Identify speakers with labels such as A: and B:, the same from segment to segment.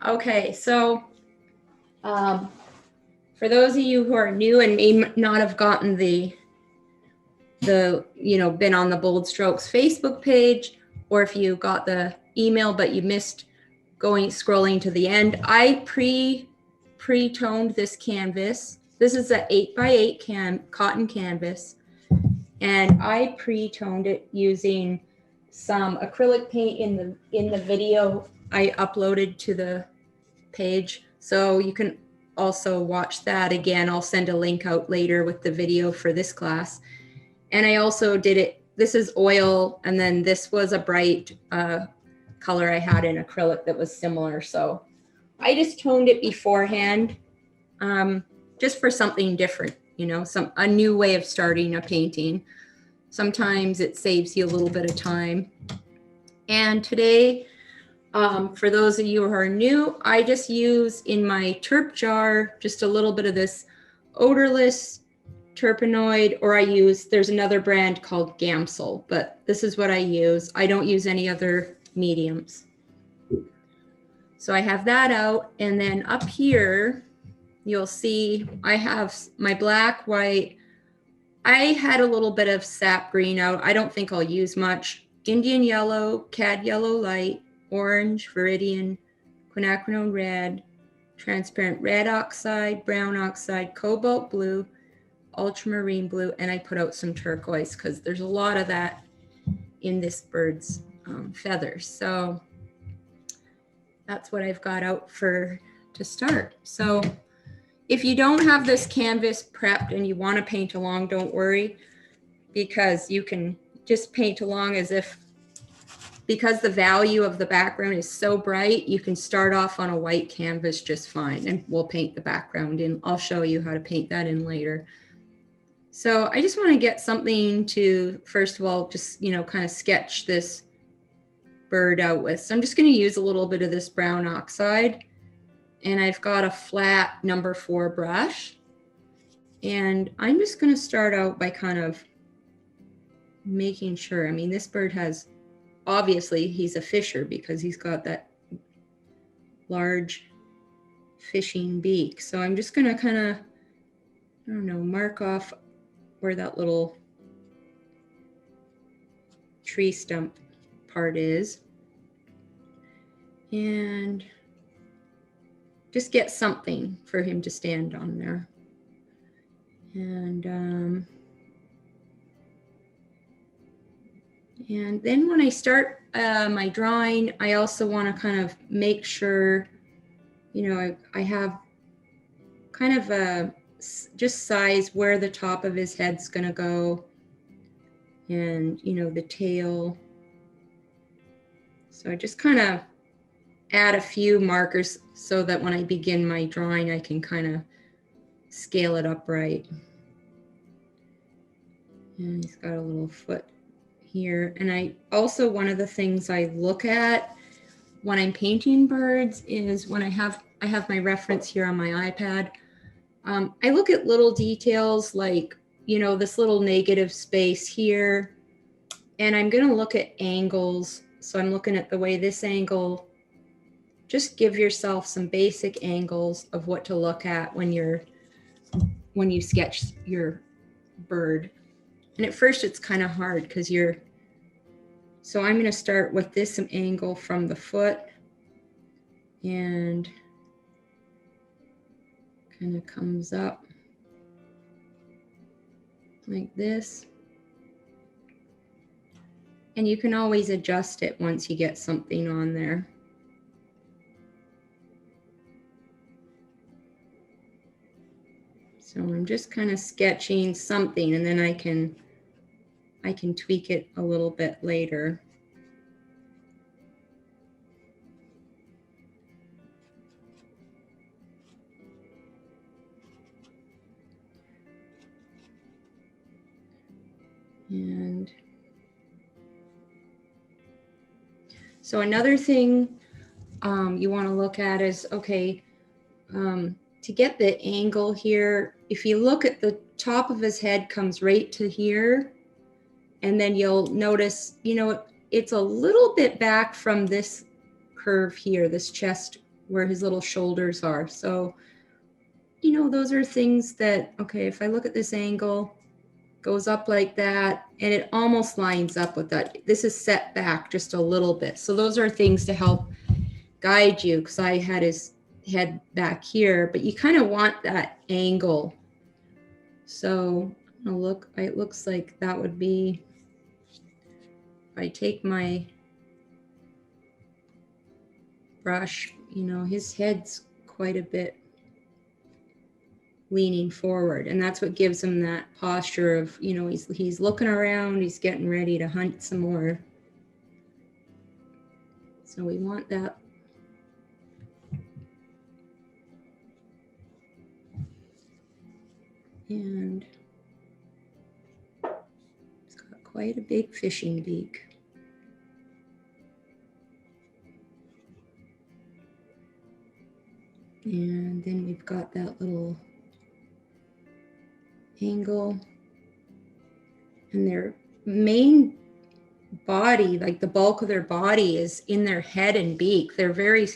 A: Okay, so for those of you who are new and may not have gotten the been on the Bold Strokes Facebook page, or if you got the email but you missed scrolling to the end, I pre-toned this canvas. This is an 8x8 cotton canvas, and I pre-toned it using some acrylic paint in the video I uploaded to the page. So you can also watch that again. I'll send a link out later with the video for this class. And I also did it, this is oil, and then this was a bright color I had in acrylic that was similar. So I just toned it beforehand, just for something different, a new way of starting a painting. Sometimes it saves you a little bit of time. And today, for those of you who are new, I just use in my terp jar just a little bit of this odorless terpenoid, or there's another brand called Gamsol, but this is what I use. I don't use any other mediums. So I have that out, and then up here, you'll see I have my black, white. I had a little bit of sap green out. I don't think I'll use much. Indian yellow, cad yellow light, orange, viridian, quinacridone red, transparent red oxide, brown oxide, cobalt blue, ultramarine blue, and I put out some turquoise because there's a lot of that in this bird's feathers. So that's what I've got out to start. So if you don't have this canvas prepped and you want to paint along, don't worry, because you can just paint along because the value of the background is so bright, you can start off on a white canvas just fine, and we'll paint the background in. I'll show you how to paint that in later. So I just want to get something to, first of all, just, kind of sketch this bird out with. So I'm just going to use a little bit of this brown oxide, and I've got a flat number 4 brush. And I'm just going to start out by kind of making sure, this bird has, obviously he's a fisher because he's got that large fishing beak. So I'm just going to kind of, mark off where that little tree stump part is, and just get something for him to stand on there. And then when I start my drawing, I also want to kind of make sure, I have kind of just size where the top of his head's going to go, and, the tail. So I just kind of add a few markers so that when I begin my drawing, I can kind of scale it up right. And he's got a little foot here. And I also, one of the things I look at when I'm painting birds is when I have my reference here on my iPad. I look at little details like, this little negative space here, and I'm going to look at angles. So I'm looking at the way this angle, just give yourself some basic angles of what to look at when you sketch your bird. And at first it's kind of hard because so I'm going to start with this angle from the foot and kind of comes up like this. And you can always adjust it once you get something on there. So I'm just kind of sketching something, and then I can tweak it a little bit later. And so another thing you want to look at is, okay, to get the angle here, if you look at the top of his head comes right to here, and then you'll notice, it's a little bit back from this curve here, this chest where his little shoulders are. So, you know, those are things that, okay, if I look at this angle, goes up like that, and it almost lines up with that. This is set back just a little bit. So those are things to help guide you, because I had his head back here, but you kind of want that angle. So look, it looks like that would be, if I take my brush, you know, his head's quite a bit leaning forward, and that's what gives him that posture of, you know, he's looking around, he's getting ready to hunt some more. So we want that. And it's got quite a big fishing beak. And then we've got that little angle, and their main body, like the bulk of their body, is in their head and beak. They're very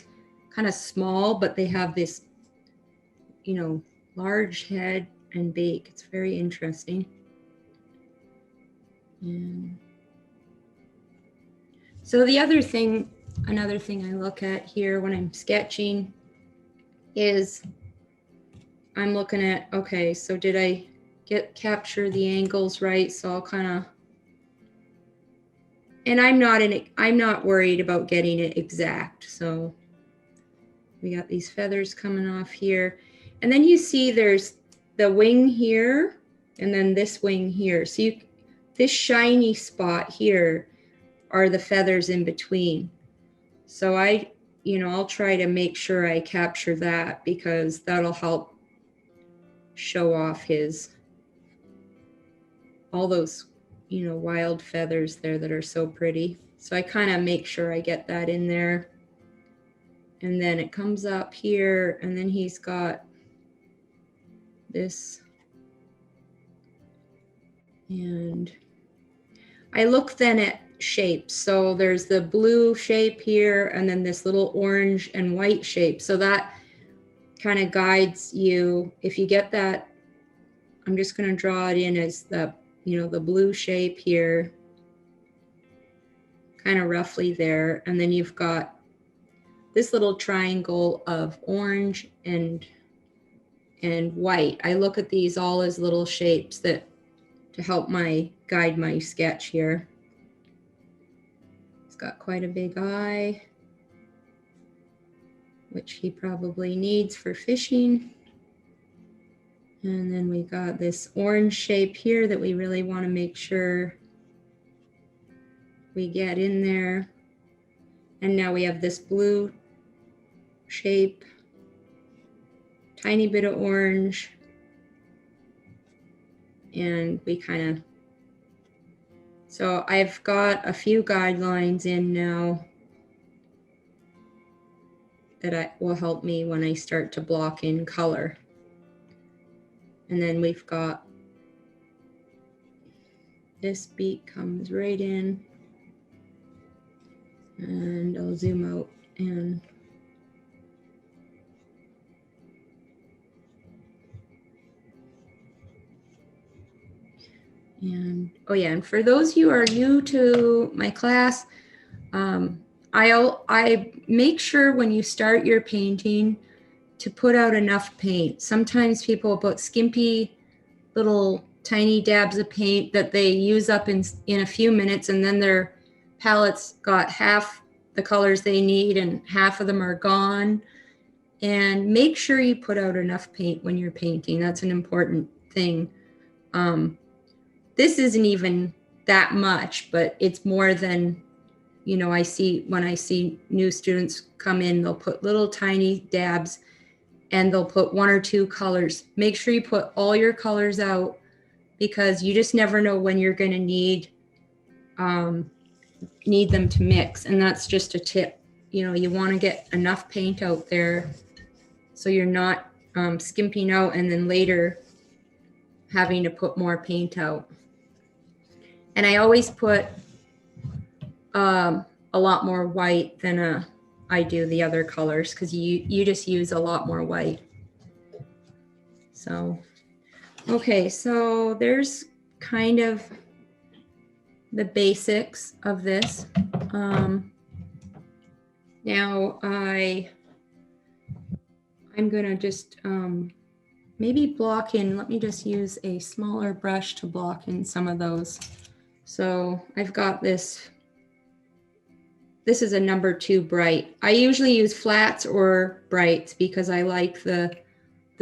A: kind of small, but they have this, you know, large head and beak. It's very interesting. And so the other thing, another thing I look at here when I'm sketching is I'm looking at, okay, so did I capture the angles right? So I'll kind of, and I'm not worried about getting it exact. So we got these feathers coming off here, and then you see there's the wing here, and then this wing here. So this shiny spot here are the feathers in between. So I'll try to make sure I capture that, because that'll help show off all those, you know, wild feathers there that are so pretty. So I kind of make sure I get that in there. And then it comes up here, and then he's got this. And I look then at shapes. So there's the blue shape here, and then this little orange and white shape. So that kind of guides you. If you get that, I'm just going to draw it in as the, you know, the blue shape here, kind of roughly there. And then you've got this little triangle of orange and white. I look at these all as little shapes that to help guide my sketch here. He's got quite a big eye, which he probably needs for fishing. And then we got this orange shape here that we really want to make sure we get in there. And now we have this blue shape, tiny bit of orange, and we kind of, so I've got a few guidelines in now that will help me when I start to block in color. And then we've got this beak comes right in, and I'll zoom out and oh yeah, and for those who are new to my class, I make sure when you start your painting to put out enough paint. Sometimes people put skimpy little tiny dabs of paint that they use up in a few minutes, and then their palette's got half the colors they need and half of them are gone. And make sure you put out enough paint when you're painting. That's an important thing. This isn't even that much, but it's more than, you know, when I see new students come in, they'll put little tiny dabs and they'll put one or two colors. Make sure you put all your colors out, because you just never know when you're going to need them to mix. And that's just a tip. You know, you want to get enough paint out there so you're not skimping out and then later having to put more paint out. And I always put a lot more white than a I do the other colors because you just use a lot more white. So, okay, so there's kind of the basics of this. Now I'm gonna just maybe block in, let me just use a smaller brush to block in some of those. So I've got this is a number 2 bright. I usually use flats or brights because I like the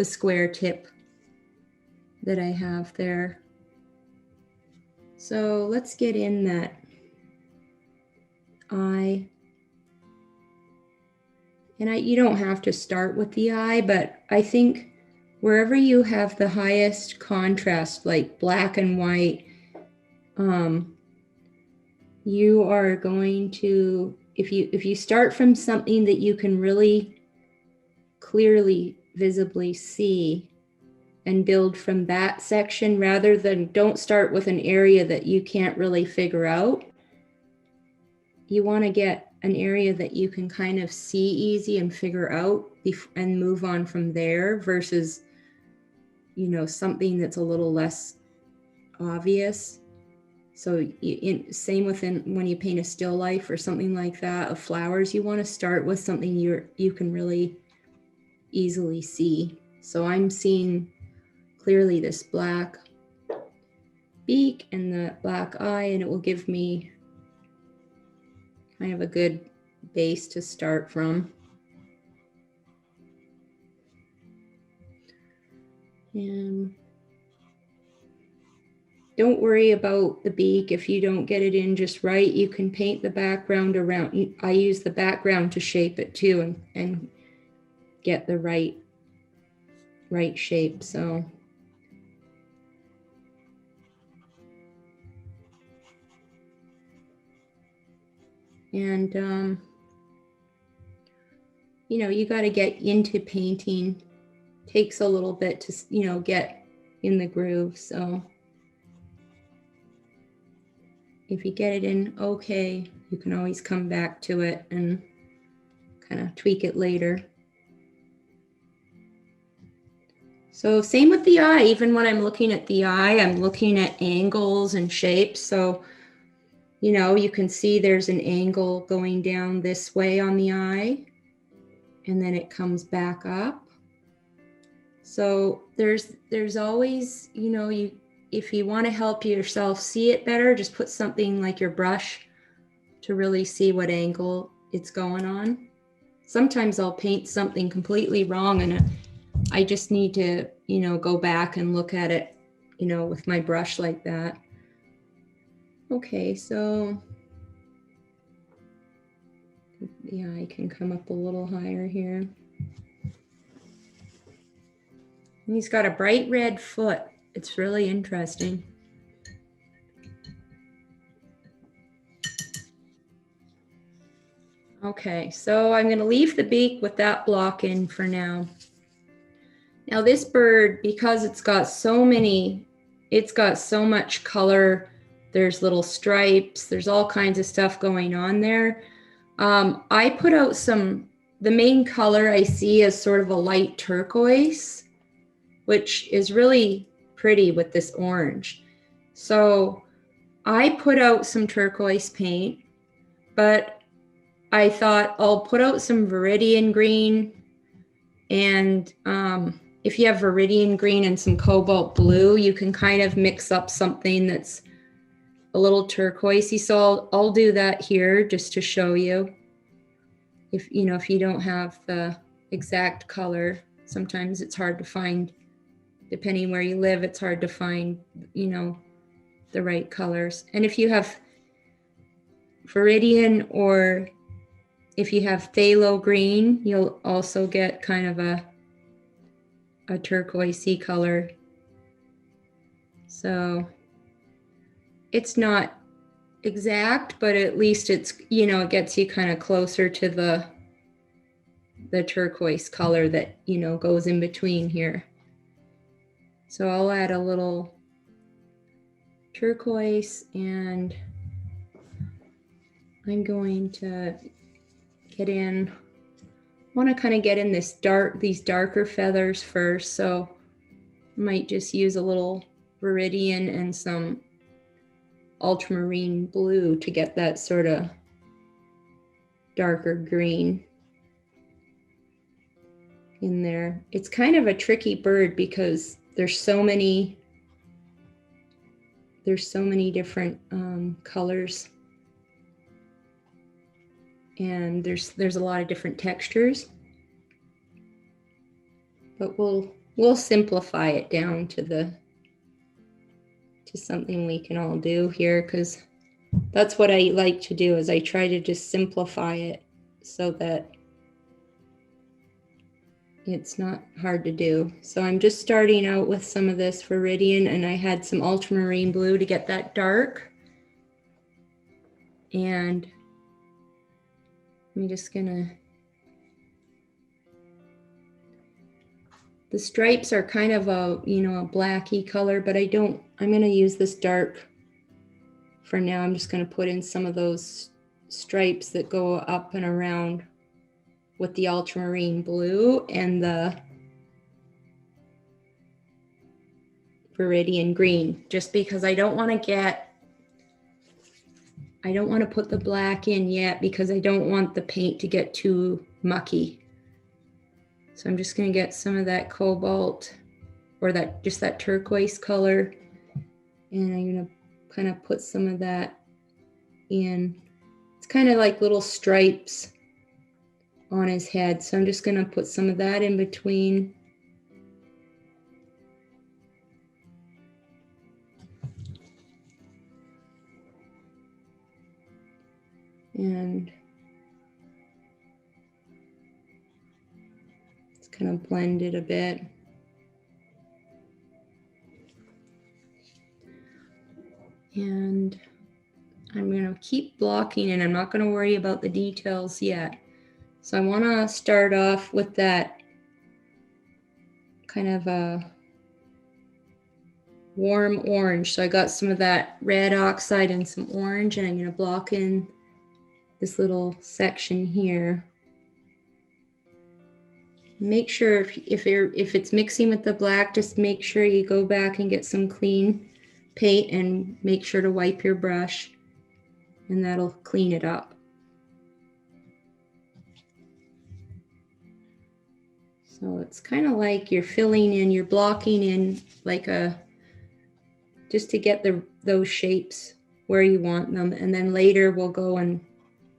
A: square tip that I have there. So let's get in that eye. And you don't have to start with the eye, but I think wherever you have the highest contrast, like black and white, you are going to, if you start from something that you can really clearly, visibly see and build from that section, rather than don't start with an area that you can't really figure out. You want to get an area that you can kind of see easy and figure out and move on from there versus, you know, something that's a little less obvious. So same within when you paint a still life or something like that of flowers, you want to start with something you can really easily see. So I'm seeing clearly this black beak and the black eye, and it will give me kind of a good base to start from. And don't worry about the beak. If you don't get it in just right, you can paint the background around. I use the background to shape it too and get the right shape. So and you know, you got to get into painting. Takes a little bit to, you know, get in the groove. So if you get it in okay, you can always come back to it and kind of tweak it later. So same with the eye. Even when I'm looking at the eye, I'm looking at angles and shapes. So, you know, you can see there's an angle going down this way on the eye, and then it comes back up. So there's always, you know, if you want to help yourself see it better, just put something like your brush to really see what angle it's going on. Sometimes I'll paint something completely wrong and I just need to, you know, go back and look at it, you know, with my brush like that. Okay, so the eye can come up a little higher here. And he's got a bright red foot. It's really interesting. Okay, so I'm going to leave the beak with that block in for now. Now this bird, because it's got so much color, there's little stripes, there's all kinds of stuff going on there. I put out the main color I see is sort of a light turquoise, which is really pretty with this orange. So I put out some turquoise paint, but I thought I'll put out some Viridian green, and if you have Viridian green and some cobalt blue, you can kind of mix up something that's a little turquoisey. So I'll do that here just to show you. If you don't have the exact color, sometimes it's hard to find, depending where you live, it's hard to find, you know, the right colors. And if you have Viridian, or if you have phthalo green, you'll also get kind of a turquoisey color. So it's not exact, but at least it's, you know, it gets you kind of closer to the turquoise color that, you know, goes in between here. So I'll add a little turquoise, and I'm going to get in, want to kind of get in these darker feathers first. So I might just use a little Viridian and some ultramarine blue to get that sort of darker green in there. It's kind of a tricky bird because there's so many different colors, and there's a lot of different textures, but we'll simplify it down to something we can all do here, because that's what I like to do, is I try to just simplify it so that it's not hard to do. So I'm just starting out with some of this Viridian, and I had some ultramarine blue to get that dark. And I'm just gonna, the stripes are kind of a, you know, a blacky color, but I'm gonna use this dark for now. I'm just gonna put in some of those stripes that go up and around with the ultramarine blue and the Viridian green, just because I don't want to put the black in yet, because I don't want the paint to get too mucky. So I'm just going to get some of that cobalt, or just that turquoise color, and I'm going to kind of put some of that in. It's kind of like little stripes on his head, so I'm just going to put some of that in between. And it's kind of blended a bit. And I'm going to keep blocking, and I'm not going to worry about the details yet. So I want to start off with that kind of a warm orange. So I got some of that red oxide and some orange, and I'm going to block in this little section here. Make sure if it's mixing with the black, just make sure you go back and get some clean paint and make sure to wipe your brush, and that'll clean it up. So it's kind of like you're filling in, you're blocking in like just to get those shapes where you want them, and then later we'll go and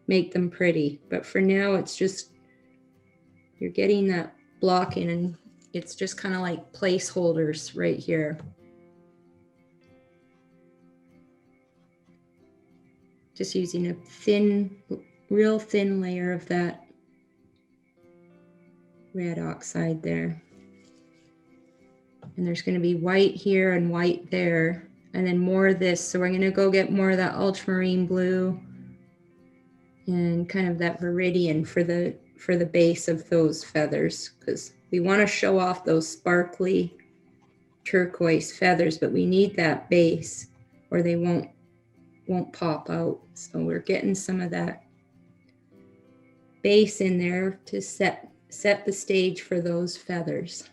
A: make them pretty. But for now, it's just, you're getting that block in, and it's just kind of like placeholders right here. Just using a real thin layer of that red oxide there. And there's going to be white here and white there, and then more of this. So we're going to go get more of that ultramarine blue and kind of that Viridian for the base of those feathers, because we want to show off those sparkly turquoise feathers, but we need that base or they won't pop out. So we're getting some of that base in there to set the stage for those feathers.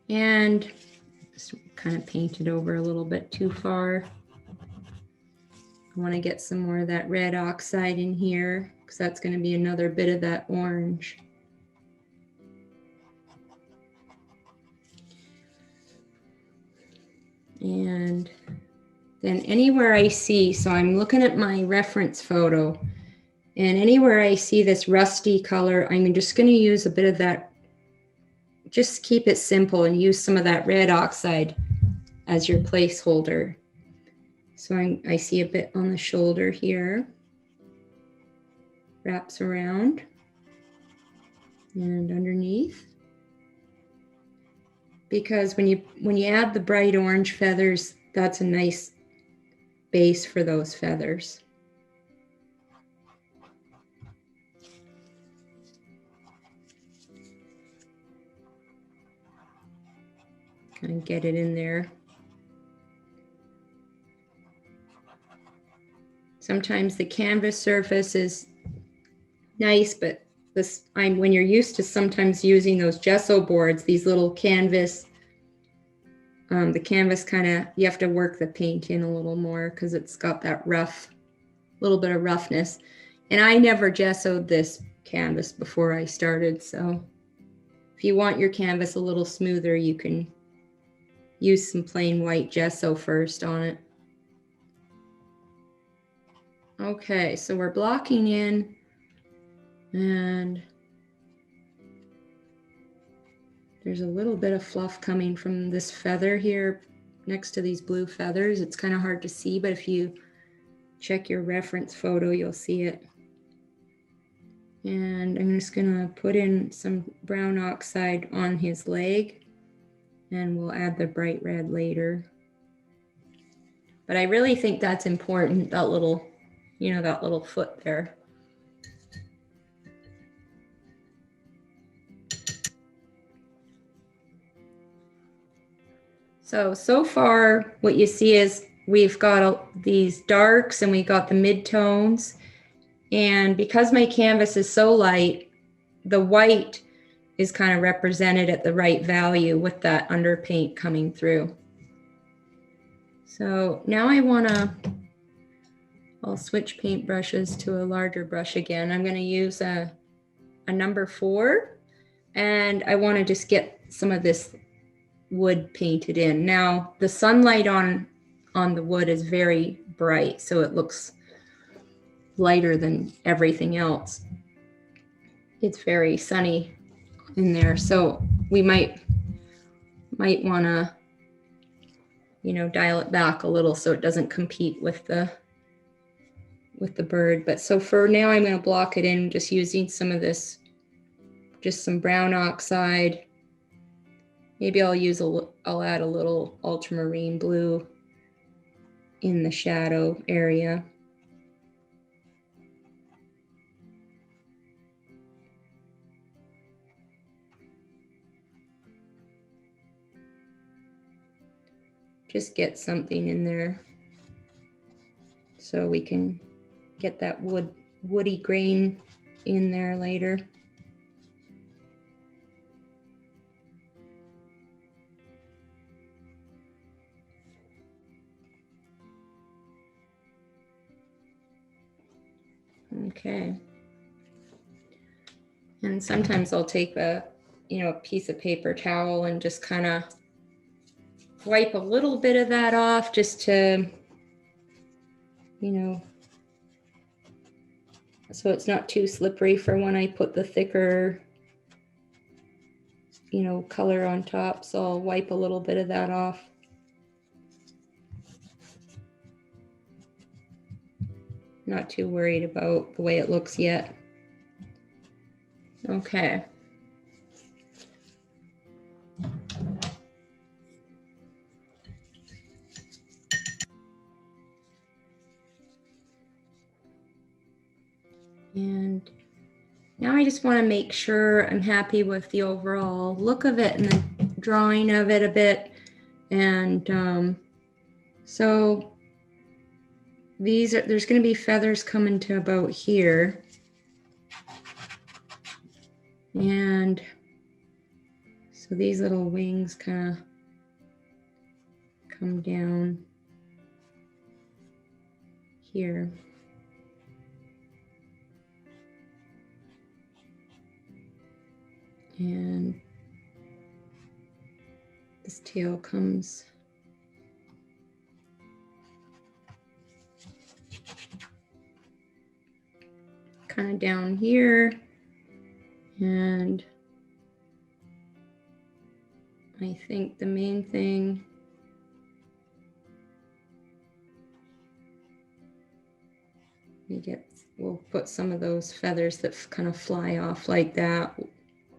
A: And just kind of paint it over a little bit too far. I want to get some more of that red oxide in here, because that's going to be another bit of that orange. And then anywhere I see, so I'm looking at my reference photo, and anywhere I see this rusty color, I'm just going to use a bit of that. Just keep it simple and use some of that red oxide as your placeholder. So I see a bit on the shoulder here, wraps around and underneath. Because when you add the bright orange feathers, that's a nice base for those feathers. Kind of get it in there. Sometimes the canvas surface is nice, but when you're used to sometimes using those gesso boards, these little canvas, the canvas you have to work the paint in a little more because it's got that little bit of roughness. And I never gessoed this canvas before I started, so if you want your canvas a little smoother, you can use some plain white gesso first on it. Okay, so we're blocking in, and there's a little bit of fluff coming from this feather here next to these blue feathers. It's kind of hard to see, but if you check your reference photo, you'll see it. And I'm just gonna put in some brown oxide on his leg, and we'll add the bright red later. But I really think that's important, that little, that little foot there. So far what you see is we've got these darks and we got the mid-tones. And because my canvas is so light, the white is kind of represented at the right value with that underpaint coming through. So now I'll switch paintbrushes to a larger brush again. I'm going to use a number 4, and I want to just get some of this wood painted in. Now the sunlight on the wood is very bright, so it looks lighter than everything else. It's very sunny in there, so we might want to dial it back a little so it doesn't compete with the bird. But so for now I'm going to block it in just using some of this, just some brown oxide. Maybe I'll add a little ultramarine blue in the shadow area. Just get something in there so we can get that woody grain in there later. Okay. And sometimes I'll take a piece of paper towel and just kind of wipe a little bit of that off, just to, so it's not too slippery for when I put the thicker, color on top. So I'll wipe a little bit of that off. Not too worried about the way it looks yet. Okay. And now I just want to make sure I'm happy with the overall look of it and the drawing of it a bit. And so there's going to be feathers coming to about here. And so these little wings kind of come down here. And this tail comes kind of down here. And I think the main thing we'll put some of those feathers that kind of fly off like that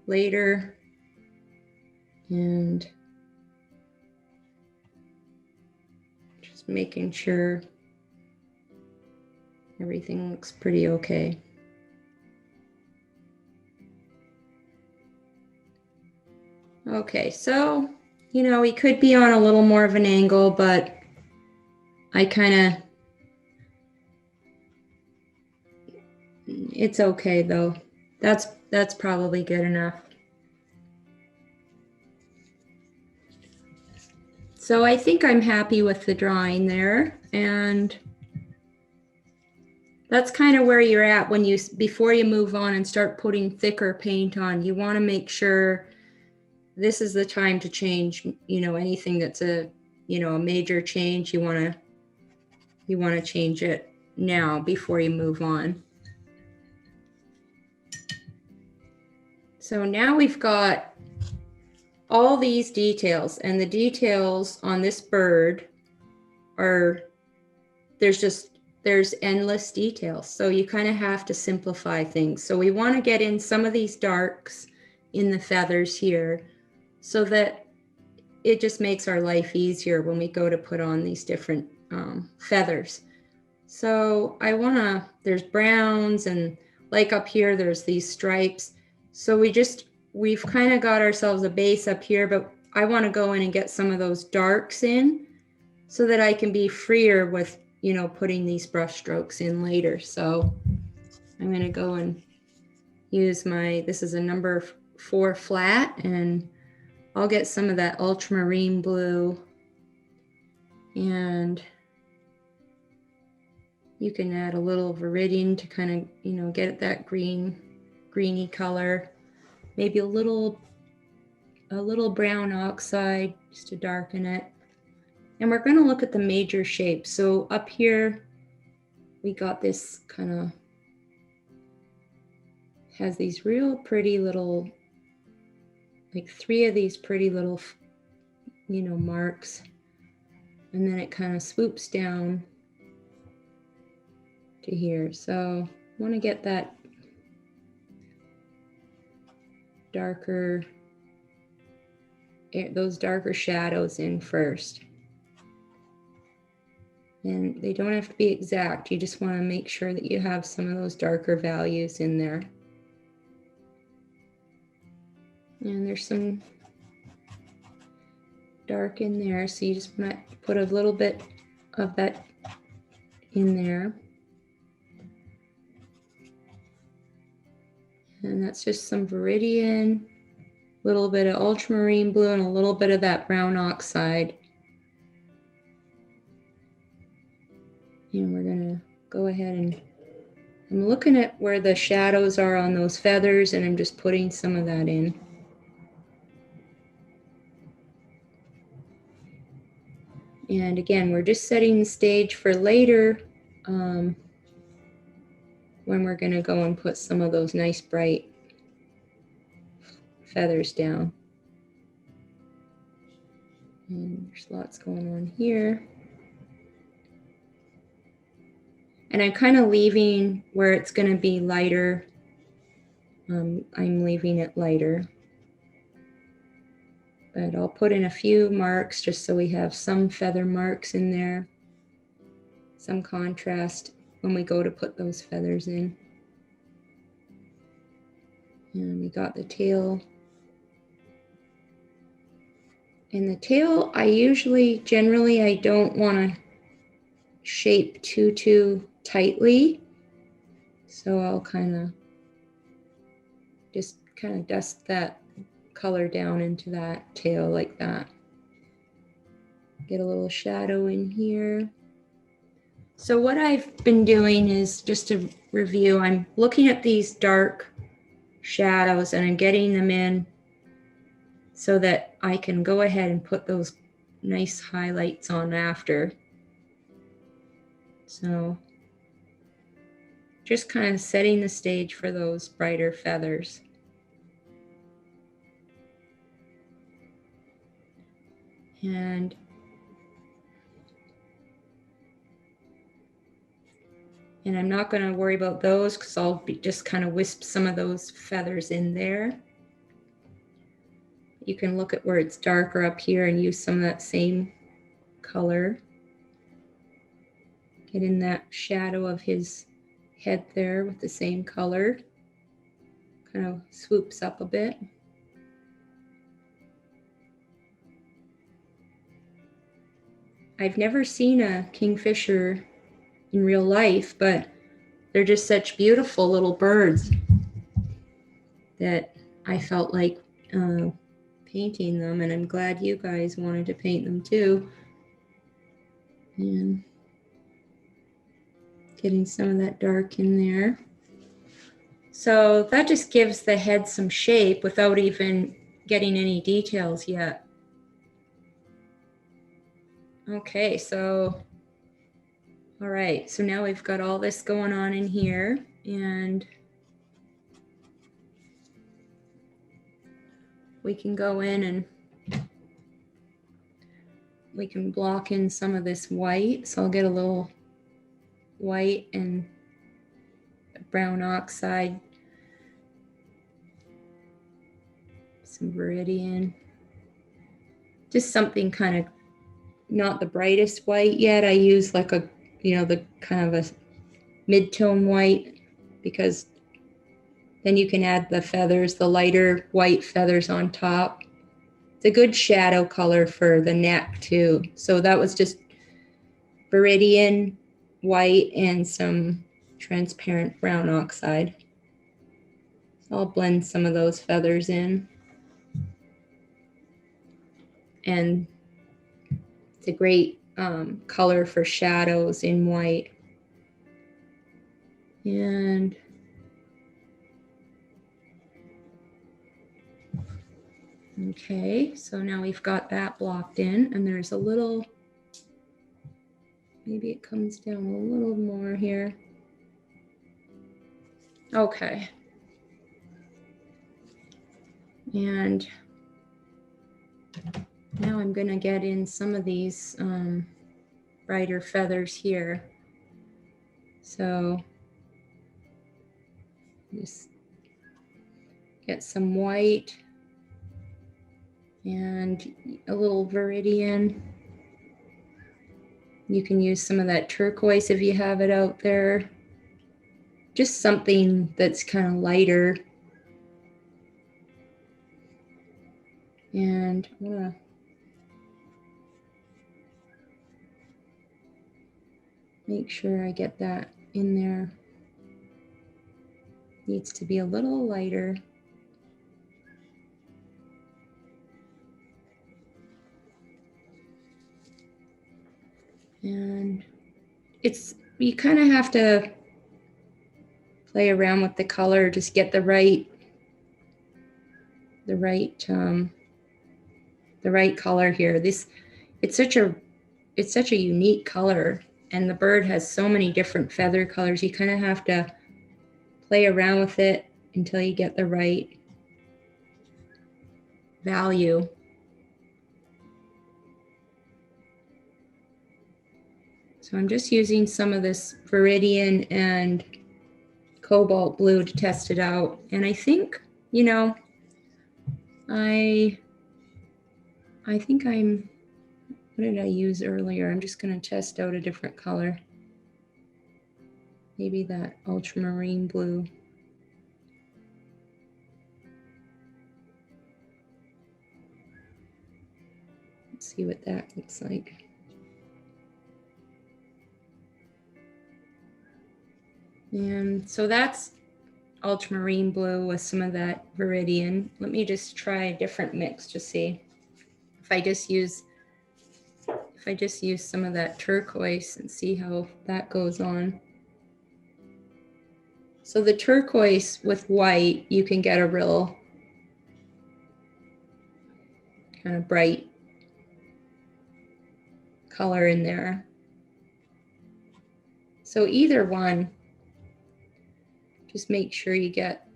A: later. And just making sure everything looks pretty okay. Okay, so, we could be on a little more of an angle, but I kind of It's okay though. That's probably good enough. So I think I'm happy with the drawing there, and that's kind of where you're at when you, before you move on and start putting thicker paint on, you want to make sure this is the time to change, anything that's a major change. You want to change it now before you move on. So now we've got all these details, and the details on this bird are, there's endless details. So you kind of have to simplify things. So we want to get in some of these darks in the feathers here so that it just makes our life easier when we go to put on these different feathers. So there's browns, and like up here, there's these stripes. So we've kind of got ourselves a base up here, but I want to go in and get some of those darks in so that I can be freer with, putting these brush strokes in later. So I'm going to go and use this is a number 4 flat, and I'll get some of that ultramarine blue, and you can add a little viridian to kind of, get that greeny color. Maybe a little brown oxide just to darken it. And we're going to look at the major shapes. So up here, we got this kind of, has these real pretty little, like 3 of these pretty little, marks. And then it kind of swoops down to here. So I want to get that darker, those darker shadows in first. And they don't have to be exact. You just want to make sure that you have some of those darker values in there. And there's some dark in there, so you just want to put a little bit of that in there. And that's just some viridian, a little bit of ultramarine blue, and a little bit of that brown oxide. And we're going to go ahead and I'm looking at where the shadows are on those feathers, and I'm just putting some of that in. And again, we're just setting the stage for later when we're going to go and put some of those nice bright feathers down. And there's lots going on here. And I'm kind of leaving where it's going to be lighter. I'm leaving it lighter. But I'll put in a few marks just so we have some feather marks in there. Some contrast when we go to put those feathers in. And we got the tail. And the tail, generally, I don't want to shape too tightly. So I'll just dust that color down into that tail like that. Get a little shadow in here. So what I've been doing is, just to review, I'm looking at these dark shadows and I'm getting them in so that I can go ahead and put those nice highlights on after. So just kind of setting the stage for those brighter feathers. And I'm not going to worry about those because I'll just kind of wisp some of those feathers in there. You can look at where it's darker up here and use some of that same color. Get in that shadow of his head there with the same color. Kind of swoops up a bit. I've never seen a kingfisher in real life, but they're just such beautiful little birds that I felt like painting them, and I'm glad you guys wanted to paint them too. And getting some of that dark in there. So that just gives the head some shape without even getting any details yet. Okay, so, all right, so now we've got all this going on in here, and we can go in and we can block in some of this white. So I'll get a little white and brown oxide, some viridian, just something kind of not the brightest white yet. I use like a, the kind of a mid-tone white, because then you can add the feathers, the lighter white feathers on top. It's a good shadow color for the neck too. So that was just viridian white and some transparent brown oxide. So I'll blend some of those feathers in. And it's a great color for shadows in white. And okay, so now we've got that blocked in, and there's a little, maybe it comes down a little more here. Okay. And now I'm going to get in some of these brighter feathers here. So just get some white and a little viridian. You can use some of that turquoise if you have it out there. Just something that's kind of lighter. And I'm gonna make sure I get that in there. Needs to be a little lighter. And you kind of have to play around with the color, just get the right color here. It's such a unique color, and the bird has so many different feather colors. You kind of have to play around with it until you get the right value. So I'm just using some of this viridian and cobalt blue to test it out. And I think, I think what did I use earlier? I'm just going to test out a different color. Maybe that ultramarine blue. Let's see what that looks like. And so that's ultramarine blue with some of that viridian. Let me just try a different mix to see if I just use some of that turquoise and see how that goes on. So the turquoise with white, you can get a real kind of bright color in there. So either one, just make sure you get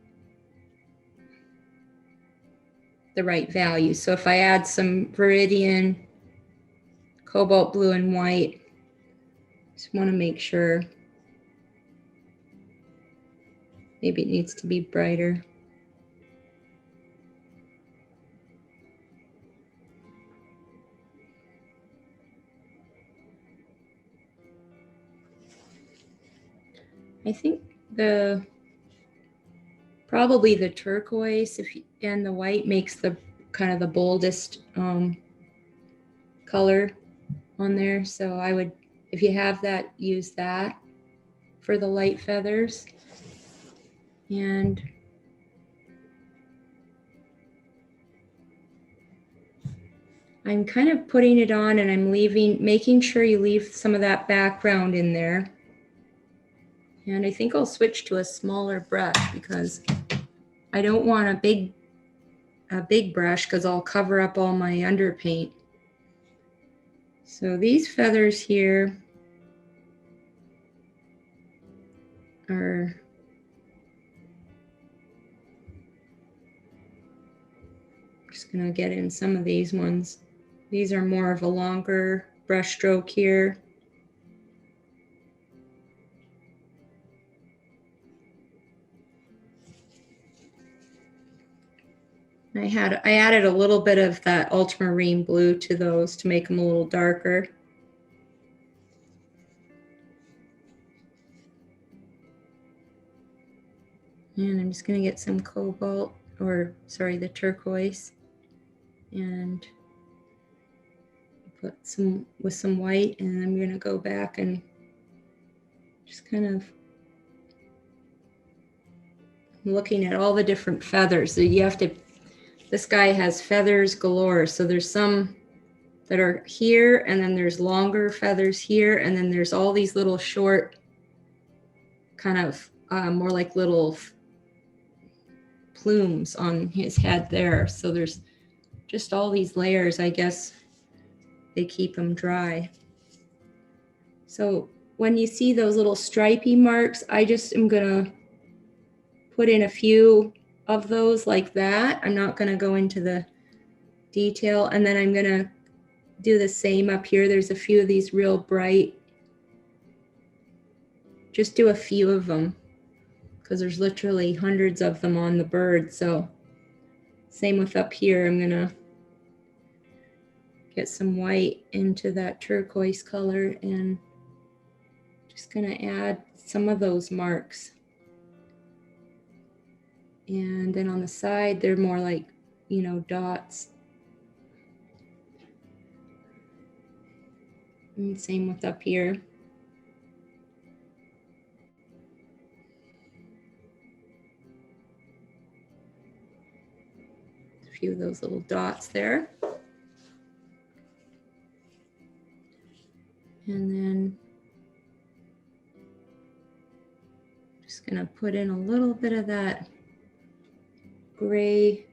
A: the right value. So if I add some viridian, cobalt blue, and white, just want to make sure. Maybe it needs to be brighter. I think probably the turquoise and the white makes the kind of the boldest color on there. So I would, if you have that, use that. for the light feathers. And I'm kind of putting it on, and I'm making sure you leave some of that background in there. And I think I'll switch to a smaller brush because I don't want a big brush because I'll cover up all my underpaint. So these feathers here are just gonna get in some of these ones. These are more of a longer brush stroke here. I added a little bit of that ultramarine blue to those to make them a little darker. And I'm just going to get some cobalt, or sorry, the turquoise, and put some with some white, and I'm going to go back and just kind of looking at all the different feathers. So you have to, this guy has feathers galore. So there's some that are here, and then there's longer feathers here, and then there's all these little short, kind of more like little plumes on his head there. So there's just all these layers. I guess they keep them dry. So when you see those little stripy marks, I just am gonna put in a few of those like that. I'm not gonna go into the detail, and then I'm gonna do the same up here. There's a few of these real bright, just do a few of them because there's literally hundreds of them on the bird. So same with up here. I'm gonna get some white into that turquoise color and just gonna add some of those marks. And then on the side, they're more like, you know, dots. And same with up here. A few of those little dots there. And then just gonna put in a little bit of that gray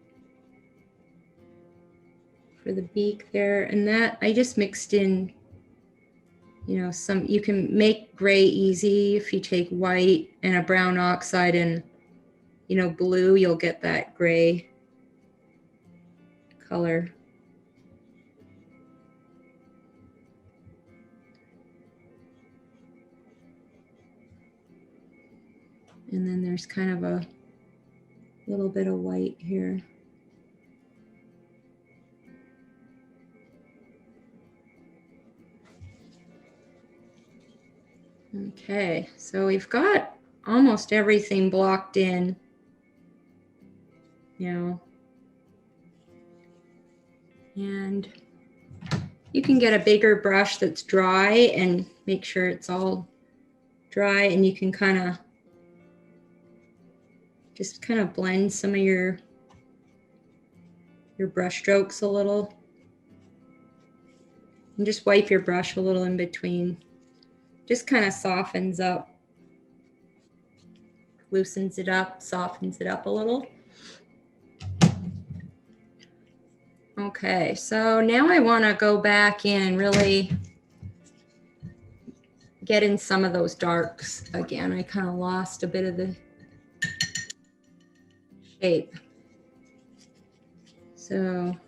A: for the beak there. And that I just mixed in, you know, some, you can make gray easy if you take white and a brown oxide and, you know, blue, you'll get that gray color. And then there's kind of a little bit of white here. Okay, so we've got almost everything blocked in, you know, and you can get a bigger brush that's dry and make sure it's all dry, and you can kind of just kind of blend some of your brush strokes a little, and just wipe your brush a little in between. Just kind of softens up, loosens it up, softens it up a little. Okay, so now I want to go back in and really get in some of those darks again. I kind of lost a bit of the shape. So I'm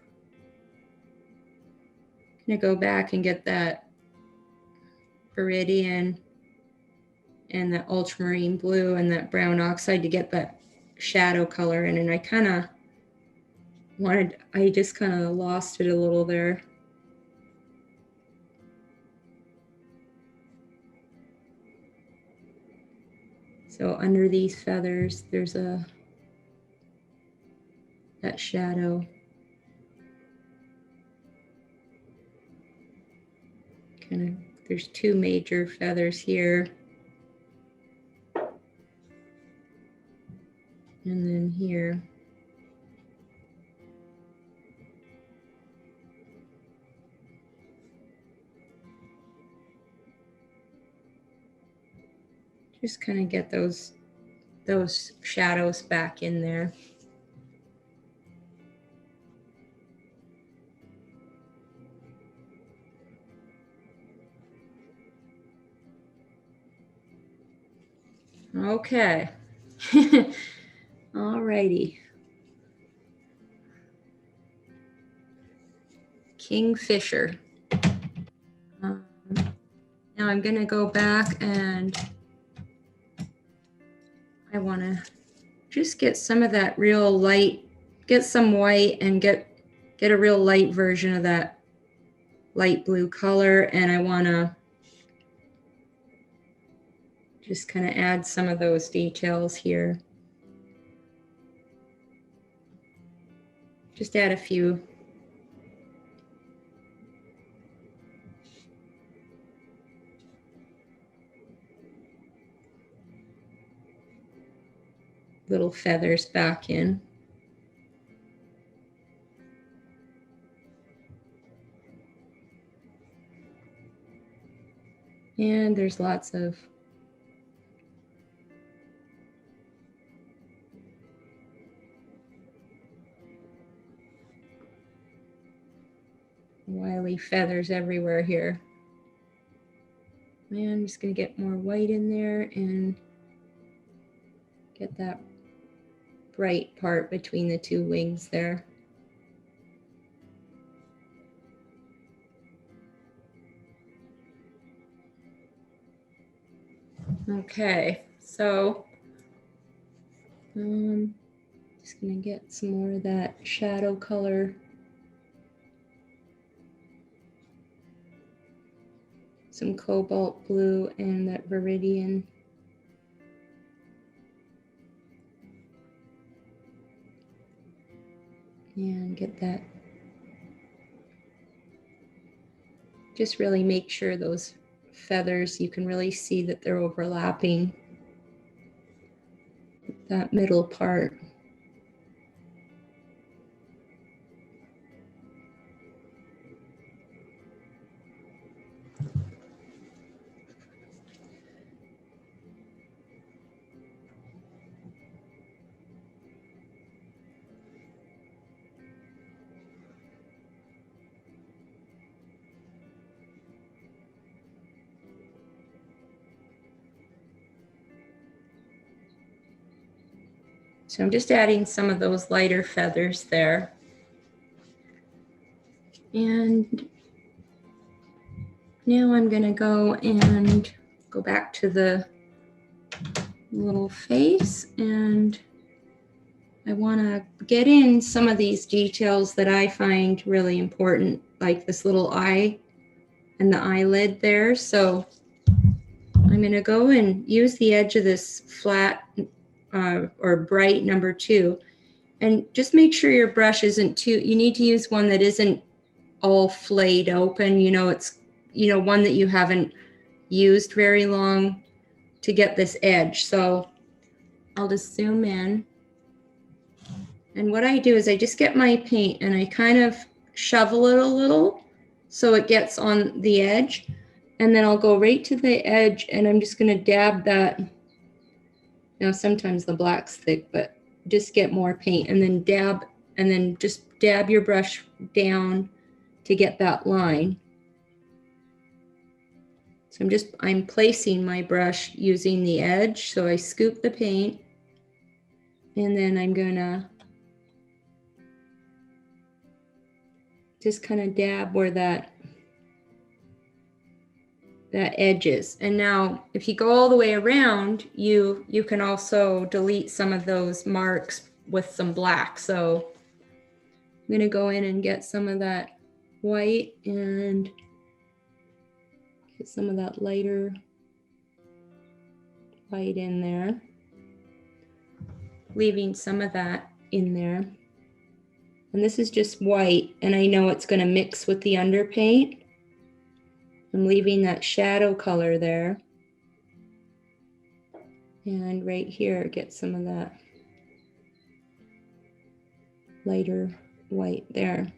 A: gonna go back and get that viridian and that ultramarine blue and that brown oxide to get that shadow color in. And I kind of I just kind of lost it a little there. So under these feathers, there's that shadow. Kind of, there's two major feathers here. And then here. Just kind of get those shadows back in there. Okay. All righty. Kingfisher. Now I'm going to go back and I want to just get some of that real light, get some white and get a real light version of that light blue color. And I want to just kind of add some of those details here. Just add a few. Little feathers back in. And there's lots of wily feathers everywhere here. And I'm just going to get more white in there and get that bright part between the two wings there. Okay, so just going to get some more of that shadow color. Some cobalt blue and that viridian. And get that. Just really make sure those feathers, you can really see that they're overlapping that middle part. So I'm just adding some of those lighter feathers there. And now I'm going to go and go back to the little face, and I want to get in some of these details that I find really important, like this little eye and the eyelid there. So I'm going to go and use the edge of this flat or bright number 2, and just make sure your brush isn't too, you need to use one that isn't all flayed open, it's, one that you haven't used very long to get this edge. So I'll just zoom in. And what I do is I just get my paint and I kind of shovel it a little so it gets on the edge. And then I'll go right to the edge and I'm just going to dab that. Now, sometimes the black's thick, but just get more paint and then dab, and then just dab your brush down to get that line. So I'm placing my brush using the edge. So I scoop the paint and then I'm gonna just kind of dab where that edge is. And now if you go all the way around, you can also delete some of those marks with some black. So I'm gonna go in and get some of that white and get some of that lighter white in there, leaving some of that in there. And this is just white, and I know it's going to mix with the underpaint. I'm leaving that shadow color there. And right here, get some of that lighter white there.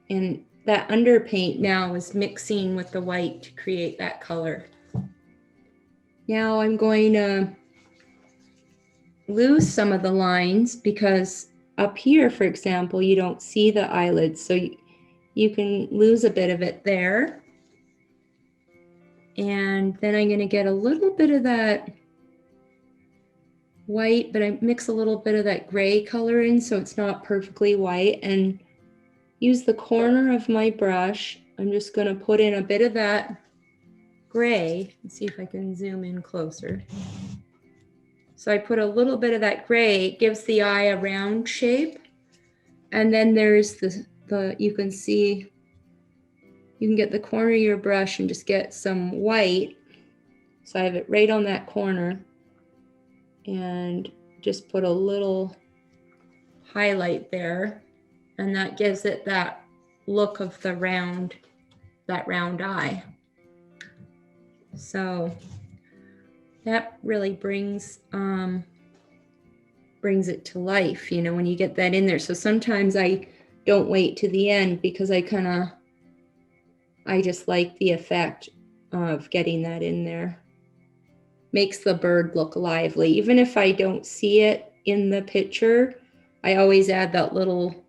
A: And that underpaint now is mixing with the white to create that color. Now I'm going to lose some of the lines because up here, for example, you don't see the eyelids. So you can lose a bit of it there. And then I'm going to get a little bit of that white, but I mix a little bit of that gray color in so it's not perfectly white, and use the corner of my brush. I'm just going to put in a bit of that gray. Let's see if I can zoom in closer. So I put a little bit of that gray, it gives the eye a round shape. And then there's the you can see, you can get the corner of your brush and just get some white. So I have it right on that corner and just put a little highlight there. And that gives it that look of the round, that round eye. So that really brings it to life, you know, when you get that in there. So sometimes I don't wait to the end because I just like the effect of getting that in there. Makes the bird look lively. Even if I don't see it in the picture, I always add that little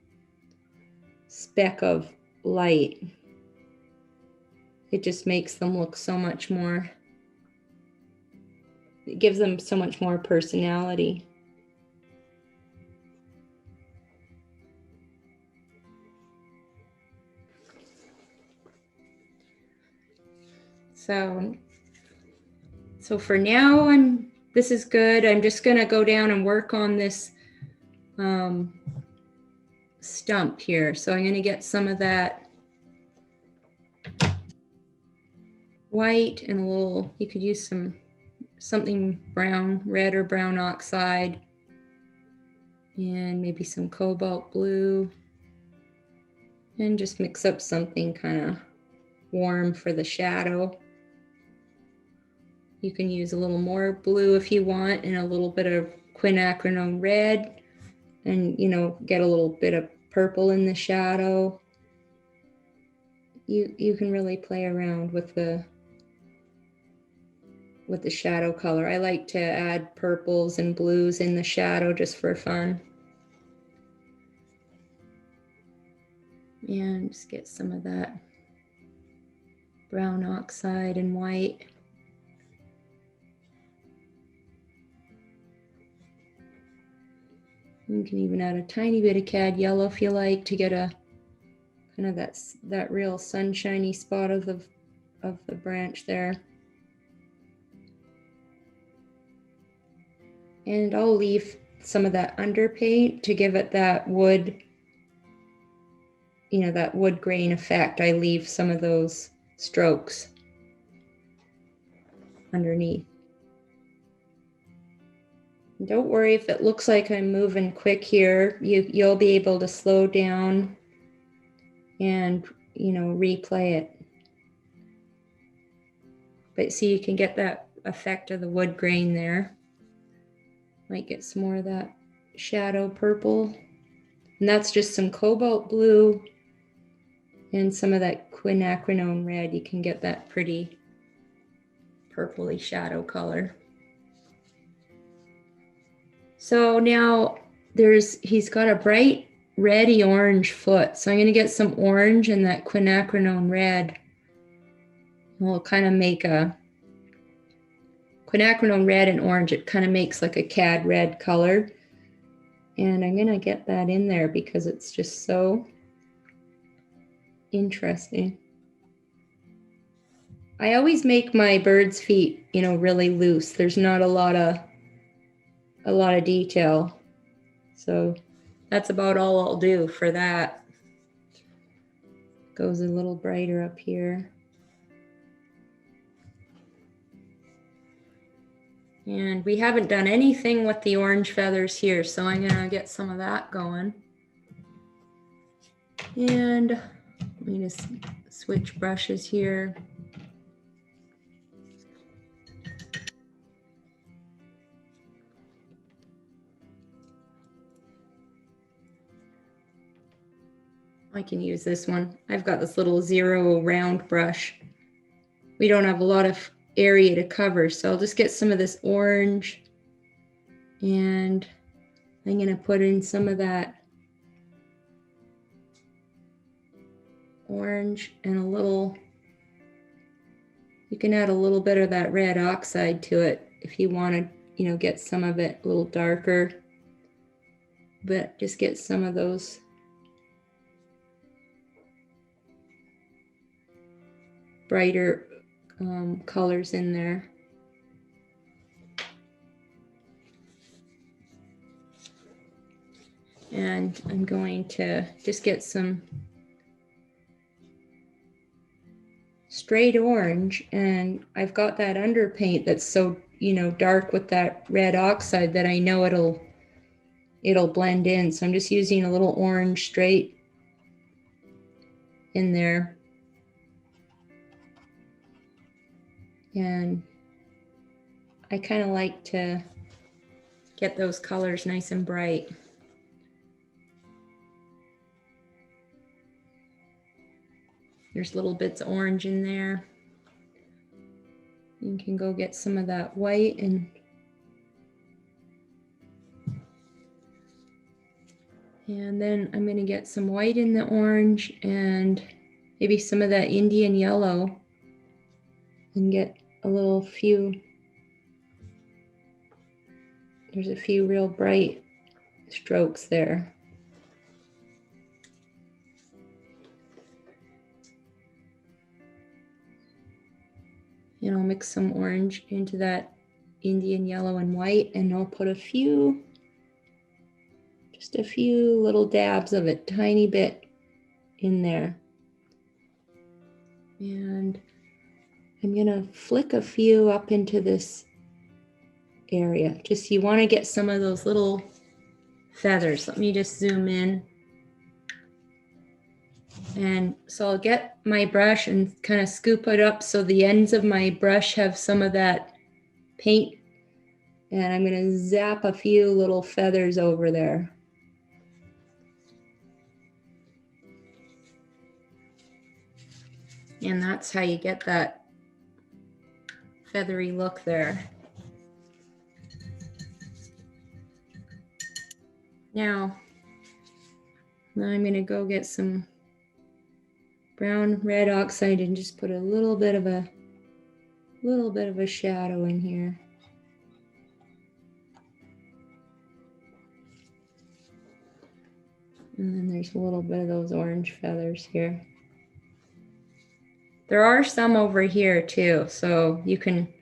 A: speck of light. It just makes them look so much more, it gives them so much more personality. So for now, this is good. I'm just going to go down and work on this stump here. So I'm going to get some of that white and a little, you could use something brown, red or brown oxide, and maybe some cobalt blue, and just mix up something kind of warm for the shadow. You can use a little more blue if you want, and a little bit of quinacridone red, and you know, get a little bit of purple in the shadow. You can really play around with the shadow color. I like to add purples and blues in the shadow just for fun. And just get some of that brown oxide and white. You can even add a tiny bit of cad yellow if you like to get a kind of that real sunshiny spot of the branch there. And I'll leave some of that underpaint to give it that wood, you know, that wood grain effect. I leave some of those strokes underneath. Don't worry if it looks like I'm moving quick here. You'll be able to slow down and, you know, replay it. But see, you can get that effect of the wood grain there. Might get some more of that shadow purple. And that's just some cobalt blue and some of that quinacridone red. You can get that pretty purpley shadow color. So now he's got a bright reddy orange foot. So I'm going to get some orange and that quinacridone red. We'll kind of make a quinacridone red and orange. It kind of makes like a cad red color. And I'm going to get that in there because it's just so interesting. I always make my bird's feet, you know, really loose. There's not a lot of detail. So that's about all I'll do for that. Goes a little brighter up here. And we haven't done anything with the orange feathers here, so I'm gonna get some of that going. And let me just switch brushes here. I can use this one. I've got this little 0 round brush. We don't have a lot of area to cover, so I'll just get some of this orange, and I'm going to put in some of that orange and a little, you can add a little bit of that red oxide to it if you want to, you know, get some of it a little darker, but just get some of those brighter colors in there. And I'm going to just get some straight orange, and I've got that underpaint that's so, you know, dark with that red oxide that I know it'll blend in. So I'm just using a little orange straight in there. And I kind of like to get those colors nice and bright. There's little bits of orange in there. You can go get some of that white and then I'm going to get some white in the orange and maybe some of that Indian yellow and get a little few, there's a few real bright strokes there. And I'll mix some orange into that Indian yellow and white, and I'll put a few, just a few little dabs of it, tiny bit in there. And I'm gonna flick a few up into this area. Just, you wanna get some of those little feathers. Let me just zoom in. And so I'll get my brush and kind of scoop it up so the ends of my brush have some of that paint. And I'm going to zap a few little feathers over there. And that's how you get that feathery look there. Now I'm going to go get some brown red oxide and just put a little bit of a shadow in here. And then there's a little bit of those orange feathers here. There are some over here too, so you can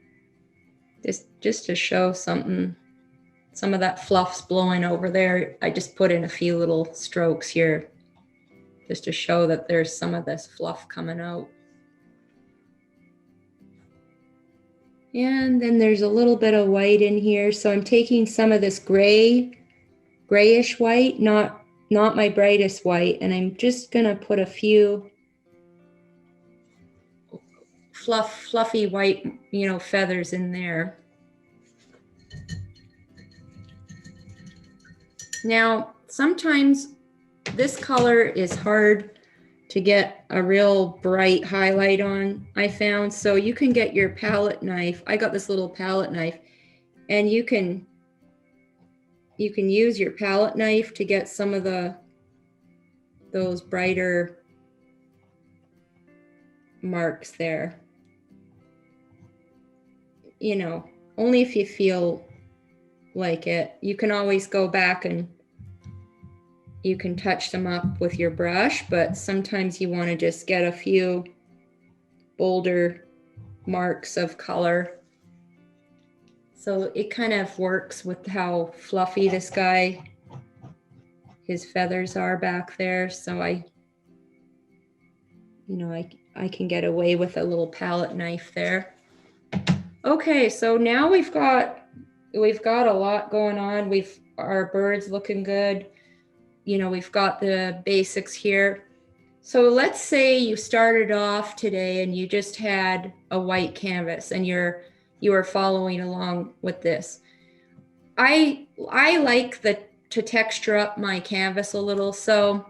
A: just to show something, some of that fluff's blowing over there. I just put in a few little strokes here just to show that there's some of this fluff coming out. And then there's a little bit of white in here. So I'm taking some of this grayish white, not my brightest white, and I'm just gonna put a few fluffy white, you know, feathers in there. Now, sometimes this color is hard to get a real bright highlight on, I found. So you can get your palette knife. I got this little palette knife, and you can use your palette knife to get some of those brighter marks there. You know, only if you feel like it. You can always go back and you can touch them up with your brush, but sometimes you want to just get a few bolder marks of color. So it kind of works with how fluffy this guy, his feathers are back there. So I can get away with a little palette knife there. Okay, so now we've got a lot going on. Our bird's looking good. You know, we've got the basics here. So let's say you started off today and you just had a white canvas and you were following along with this. I like to texture up my canvas a little. So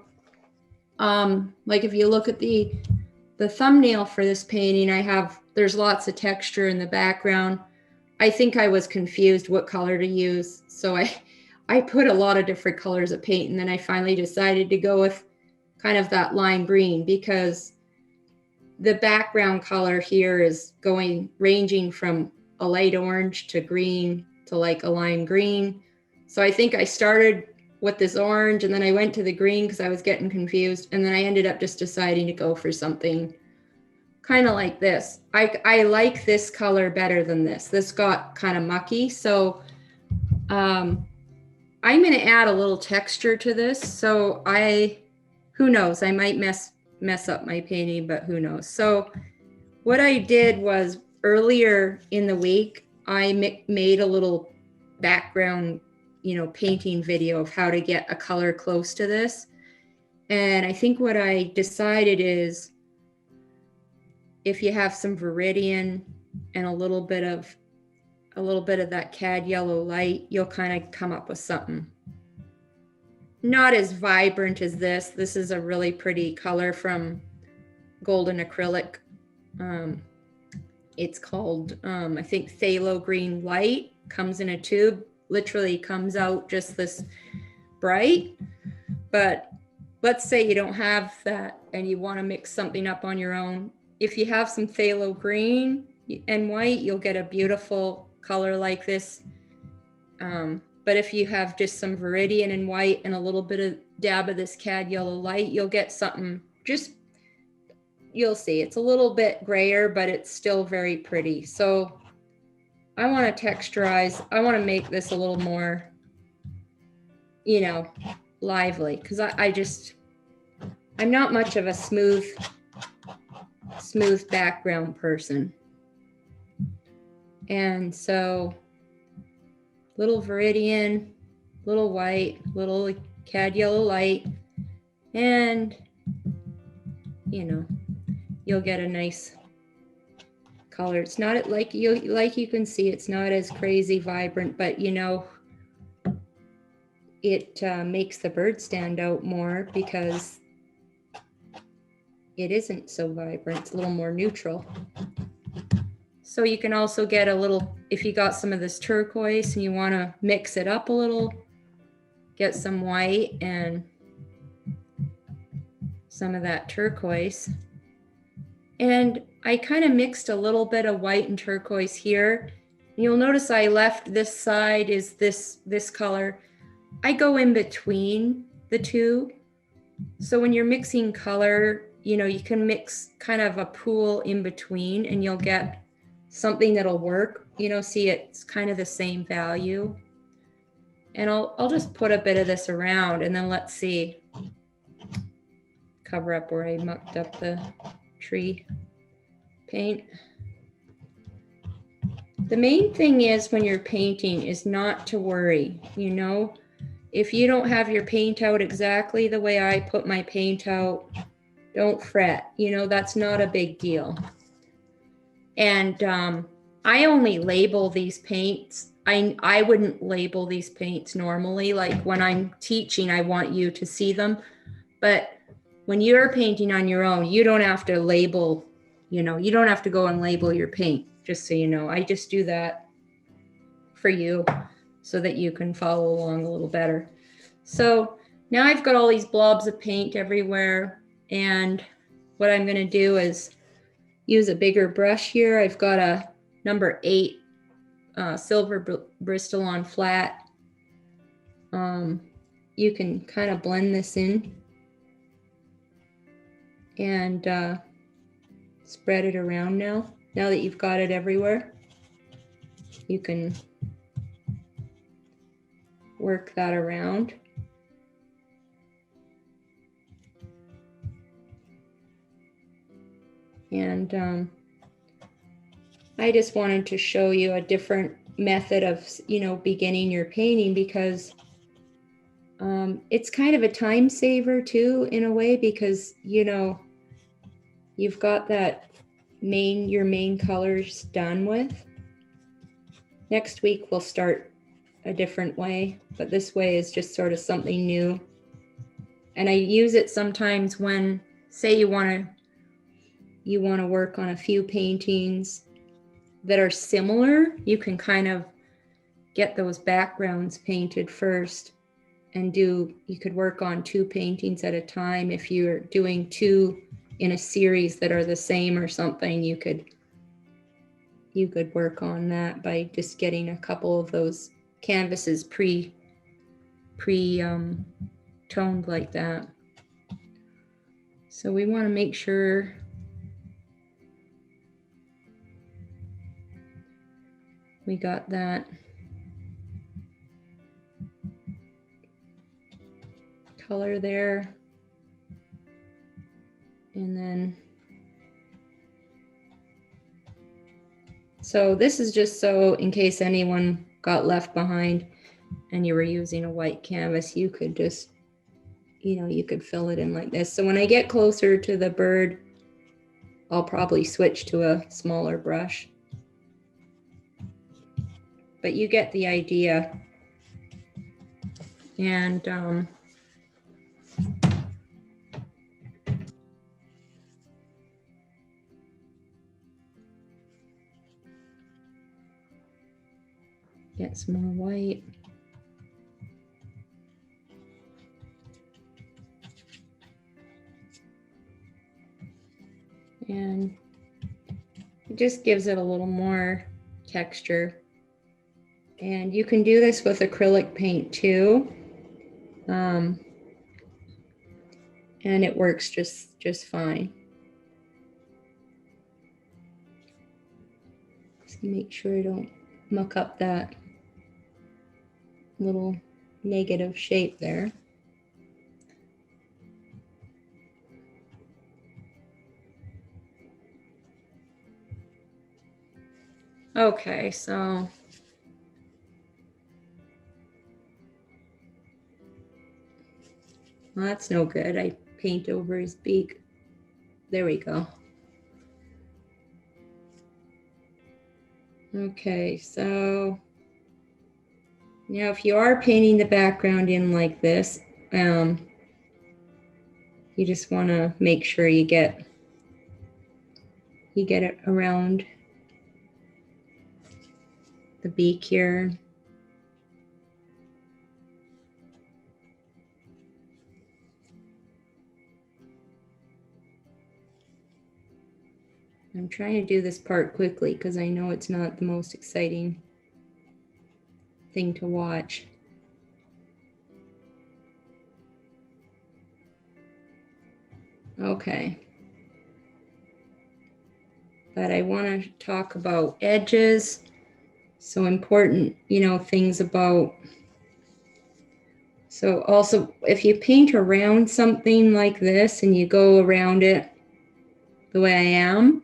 A: Like if you look at the thumbnail for this painting, there's lots of texture in the background. I think I was confused what color to use. So I put a lot of different colors of paint, and then I finally decided to go with kind of that lime green, because the background color here is ranging from a light orange to green to like a lime green. So I think I started with this orange and then I went to the green because I was getting confused. And then I ended up just deciding to go for something kind of like this. I like this color better than this. This got kind of mucky. So I'm going to add a little texture to this. So who knows, I might mess up my painting, but who knows. So what I did was earlier in the week, I made a little background, painting video of how to get a color close to this. And I think what I decided is if you have some Viridian and a little bit of that cad yellow light, you'll kind of come up with something not as vibrant as this. This is a really pretty color from Golden Acrylic. It's called, I think, Phthalo Green Light. Comes in a tube, literally comes out just this bright. But let's say you don't have that and you want to mix something up on your own. If you have some phthalo green and white, you'll get a beautiful color like this. But if you have just some Viridian and white and a little bit of dab of this cad yellow light, you'll get something you'll see. It's a little bit grayer, but it's still very pretty. So I want to texturize. I want to make this a little more, lively, because I'm not much of a smooth background person. And so little Viridian, little white, little cad yellow light, and you'll get a nice color. It's not like you can see, it's not as crazy vibrant, but it makes the bird stand out more because it isn't so vibrant. It's a little more neutral. So you can also get a little, if you got some of this turquoise and you want to mix it up a little, get some white and some of that turquoise. And I kind of mixed a little bit of white and turquoise here. You'll notice I left this side is this color. I go in between the two. So when you're mixing color, you can mix kind of a pool in between and you'll get something that'll work. See, it's kind of the same value. And I'll just put a bit of this around, and then let's see. Cover up where I mucked up the tree paint. The main thing is when you're painting is not to worry. If you don't have your paint out exactly the way I put my paint out, don't fret. That's not a big deal. And I only label these paints. I wouldn't label these paints normally. Like when I'm teaching, I want you to see them. But when you're painting on your own, you don't have to label, you don't have to go and label your paint, just so you know. I just do that for you so that you can follow along a little better. So now I've got all these blobs of paint everywhere. And what I'm going to do is use a bigger brush here. I've got a number 8 silver Bristol on flat. You can kind of blend this in and spread it around now. Now that you've got it everywhere, you can work that around. And I just wanted to show you a different method of, beginning your painting, because it's kind of a time saver too, in a way, because, you've got your main colors done with. Next week, we'll start a different way, but this way is just sort of something new. And I use it sometimes when, say you want to work on a few paintings that are similar, you can kind of get those backgrounds painted first and you could work on 2 paintings at a time. If you're doing 2 in a series that are the same or something, you could work on that by just getting a couple of those canvases toned like that. So we want to make sure we got that color there. And then, so this is just so in case anyone got left behind and you were using a white canvas, you could just, you could fill it in like this. So when I get closer to the bird, I'll probably switch to a smaller brush. But you get the idea. And get some more white. And it just gives it a little more texture. And you can do this with acrylic paint too. And it works just fine. Just make sure I don't muck up that little negative shape there. Okay, so well, that's no good. I paint over his beak. There we go. Okay, so now if you are painting the background in like this, you just want to make sure you get it around the beak here. I'm trying to do this part quickly because I know it's not the most exciting thing to watch. Okay. But I want to talk about edges. So important, things about. So also, if you paint around something like this and you go around it the way I am,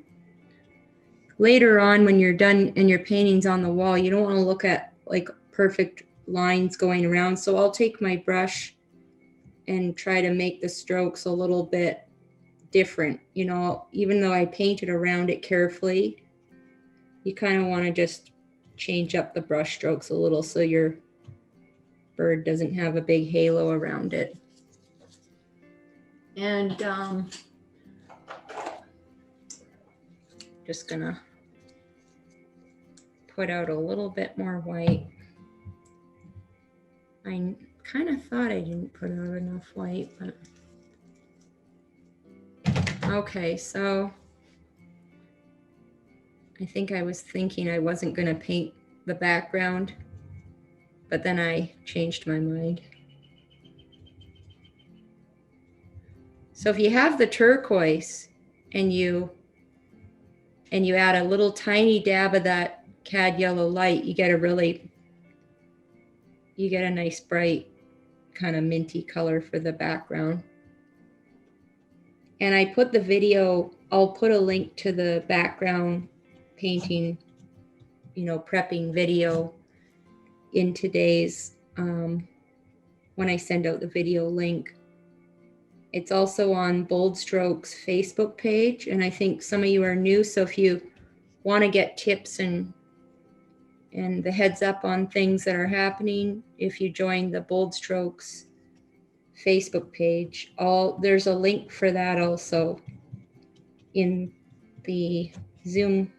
A: later on when you're done and your painting's on the wall, you don't want to look at like perfect lines going around. So I'll take my brush and try to make the strokes a little bit different. Even though I painted around it carefully, you kind of want to just change up the brush strokes a little so your bird doesn't have a big halo around it. And just gonna put out a little bit more white. I kind of thought I didn't put out enough white, but okay, so I think I was thinking I wasn't going to paint the background, but then I changed my mind. So if you have the turquoise and you add a little tiny dab of that cad yellow light, you get a nice bright kind of minty color for the background. And I put the video, I'll put a link to the background painting, prepping video in today's, when I send out the video link. It's also on Bold Strokes Facebook page. And I think some of you are new. So if you want to get tips and the heads up on things that are happening, if you join the Bold Strokes Facebook page. There's a link for that also in the Zoom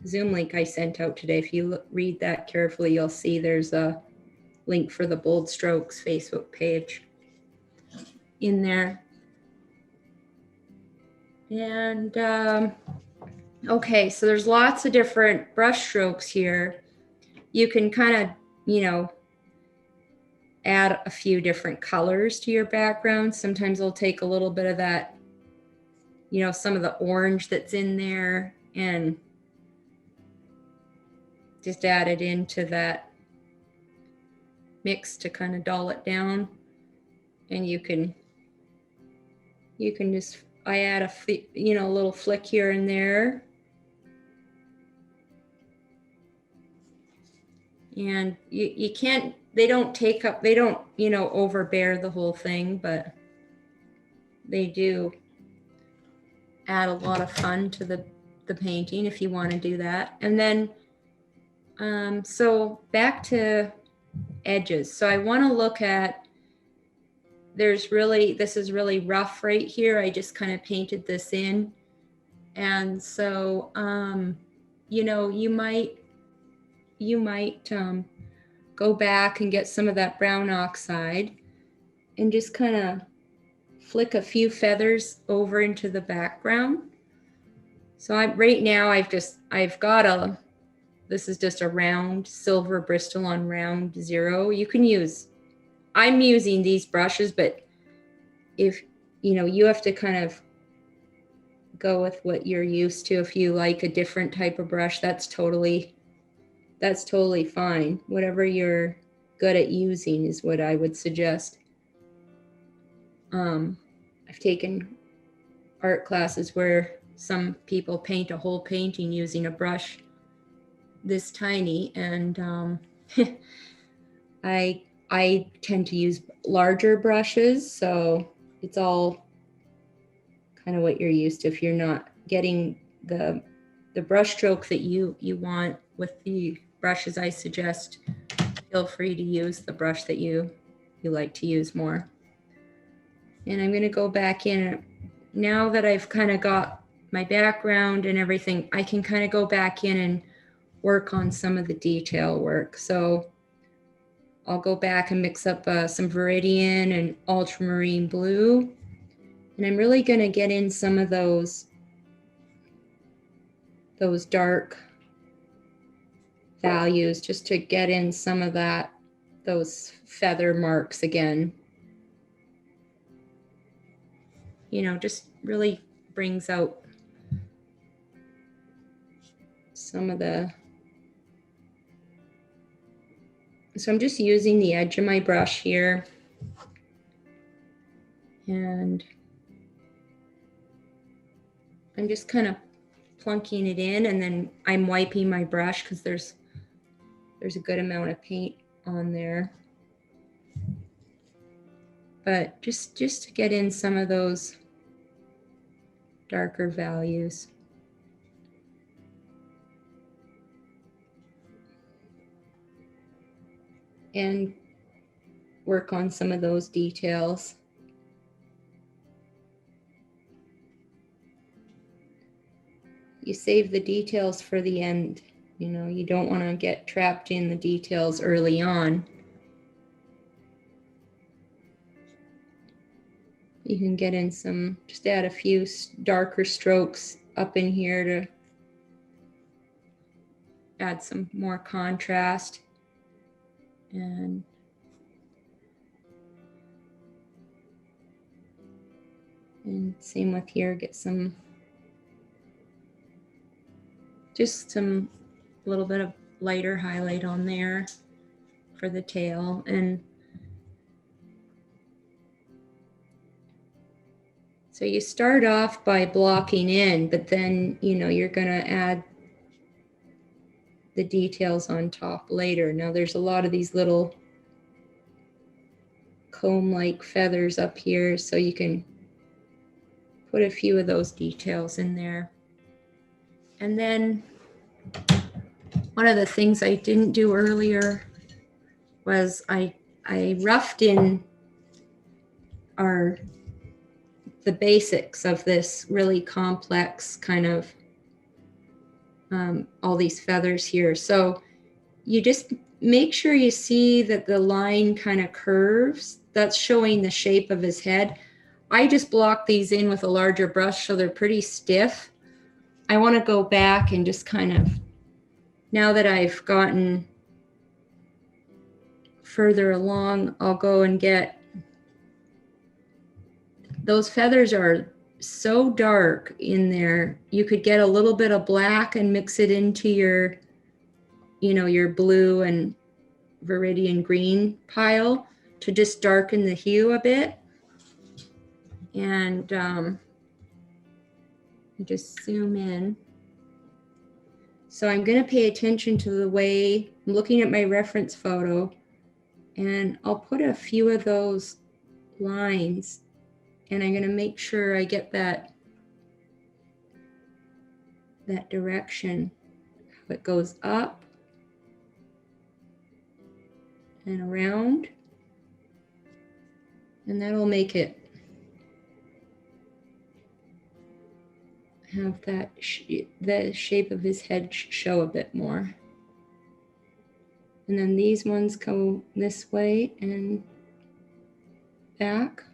A: link I sent out today. If you read that carefully, you'll see there's a link for the Bold Strokes Facebook page in there. And okay, so there's lots of different brush strokes here. You can kind of, you know, add a few different colors to your background. Sometimes I'll take a little bit of that, you know, some of the orange that's in there and just add it into that mix to kind of dull it down. And you can just, I add a, you know, a little flick here and there. And you can't, they don't, you know, overbear the whole thing, but they do add a lot of fun to the painting if you want to do that. And then, so back to edges. So I want to look at, this is really rough right here. I just kind of painted this in. And so, you know, you might go back and get some of that brown oxide and just kind of flick a few feathers over into the background. So right now I've got this is just a round silver Bristol on round 0. You can use, I'm using these brushes, but if, you know, you have to kind of go with what you're used to. If you like a different type of brush, that's totally fine. Whatever you're good at using is what I would suggest. I've taken art classes where some people paint a whole painting using a brush this tiny, and I tend to use larger brushes, so it's all kind of what you're used to. If you're not getting the brush stroke that you want with the brushes I suggest, feel free to use the brush that you like to use more. And I'm going to go back in. Now that I've kind of got my background and everything, I can kind of go back in and work on some of the detail work. So I'll go back and mix up some Viridian and ultramarine blue. And I'm really going to get in some of those dark values just to get in some of those feather marks again. You know, just really brings out some of the, so I'm just using the edge of my brush here. And I'm just kind of plunking it in, and then I'm wiping my brush because there's a good amount of paint on there. But just to get in some of those darker values. And work on some of those details. You save the details for the end. You know, you don't want to get trapped in the details early on. You can get in some, just add a few darker strokes up in here to add some more contrast. And same with here, get some, just some little bit of lighter highlight on there for the tail. And so you start off by blocking in, but then, you know, you're going to add the details on top later. Now there's a lot of these little comb-like feathers up here, so you can put a few of those details in there. And then one of the things I didn't do earlier was I roughed in are the basics of this really complex kind of all these feathers here. So you just make sure you see that the line kind of curves. That's showing the shape of his head. I just block these in with a larger brush so they're pretty stiff. I want to go back and just kind of, now that I've gotten further along, I'll go and get, those feathers are so dark in there. You could get a little bit of black and mix it into your, you know, your blue and viridian green pile to just darken the hue a bit. And just zoom in. So I'm going to pay attention to the way I'm looking at my reference photo, and I'll put a few of those lines, and I'm going to make sure I get that direction. It goes up and around, and that'll make it have that the shape of his head show a bit more. And then these ones go this way and back.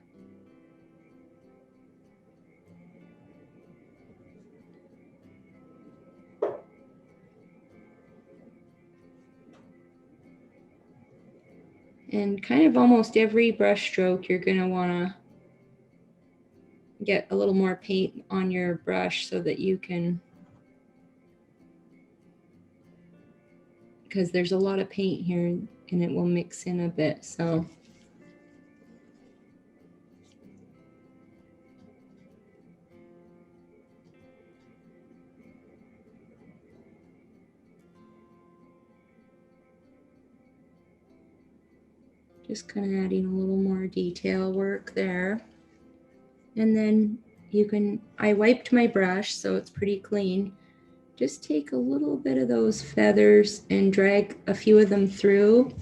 A: And kind of almost every brush stroke, you're going to want to get a little more paint on your brush so that you can, because there's a lot of paint here and it will mix in a bit. So just kind of adding a little more detail work there. And then you can, I wiped my brush so it's pretty clean. Just take a little bit of those feathers and drag a few of them through.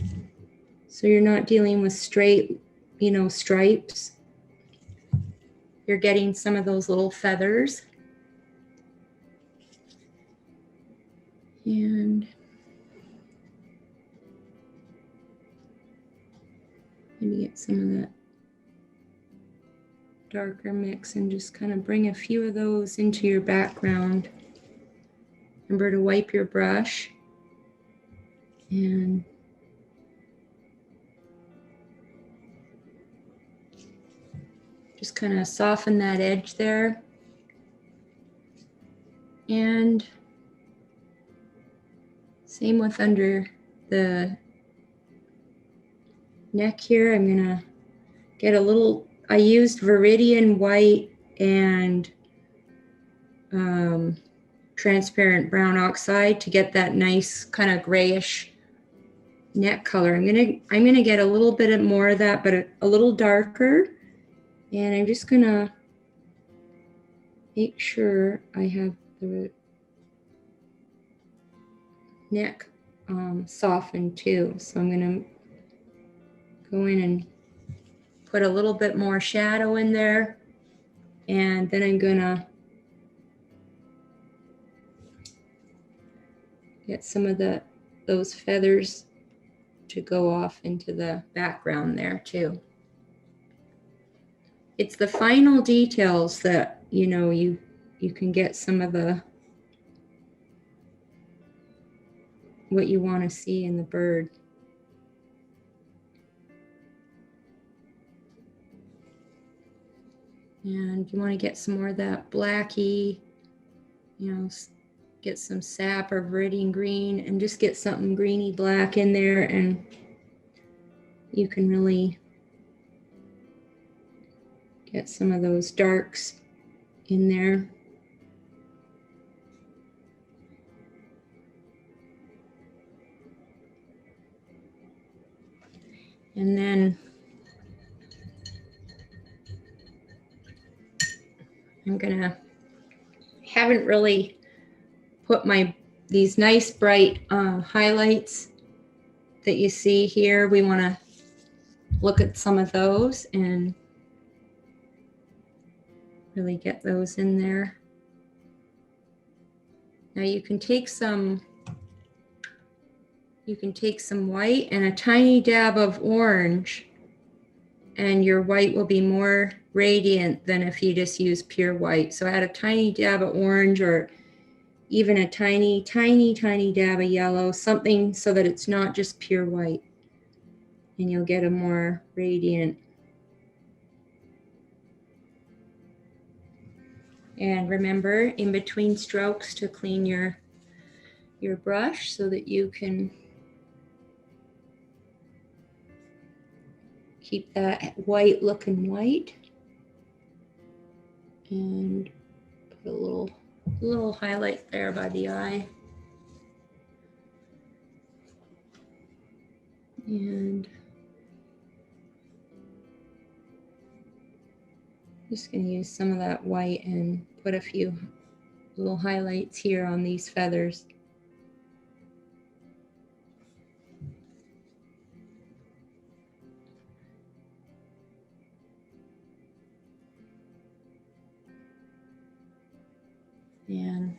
A: So you're not dealing with straight, you know, stripes. You're getting some of those little feathers. And maybe get some of that darker mix and just kind of bring a few of those into your background. Remember to wipe your brush and just kind of soften that edge there. And same with under the neck here. I'm gonna get a little, I used viridian white and transparent brown oxide to get that nice kind of grayish neck color. I'm gonna get a little bit more of that, but a little darker. And I'm just gonna make sure I have the neck softened too. So I'm gonna go in and put a little bit more shadow in there. And then I'm gonna get some of those feathers to go off into the background there too. It's the final details that, you know, you can get some of what you want to see in the bird. And you want to get some more of that blacky, you know, get some sap or viridian green and just get something greeny black in there, and you can really get some of those darks in there. And then haven't really put these nice bright highlights that you see here. We want to look at some of those, and Really get those in there. Now you can take some white and a tiny dab of orange, and your white will be more radiant than if you just use pure white. So add a tiny dab of orange, or even a tiny, tiny, tiny dab of yellow, something so that it's not just pure white. And you'll get a more radiant. And remember, in between strokes, to clean your brush so that you can keep that white looking white. And put a little highlight there by the eye. And just going to use some of that white and put a few little highlights here on these feathers. And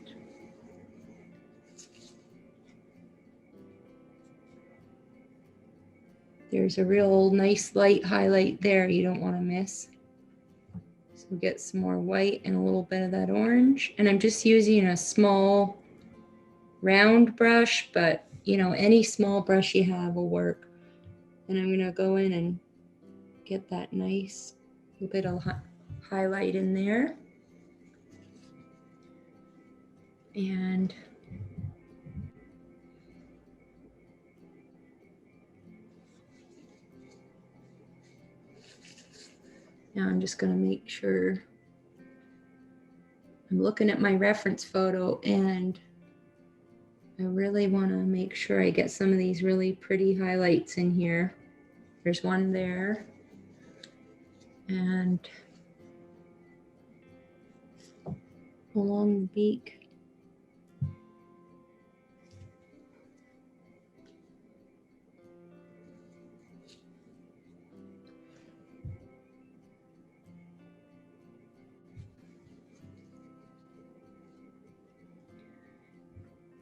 A: there's a real nice light highlight there you don't want to miss. So get some more white and a little bit of that orange. And I'm just using a small round brush, but you know, any small brush you have will work. And I'm going to go in and get that nice little bit of highlight in there. And now I'm just going to make sure I'm looking at my reference photo, and I really want to make sure I get some of these really pretty highlights in here. There's one there. And along the beak.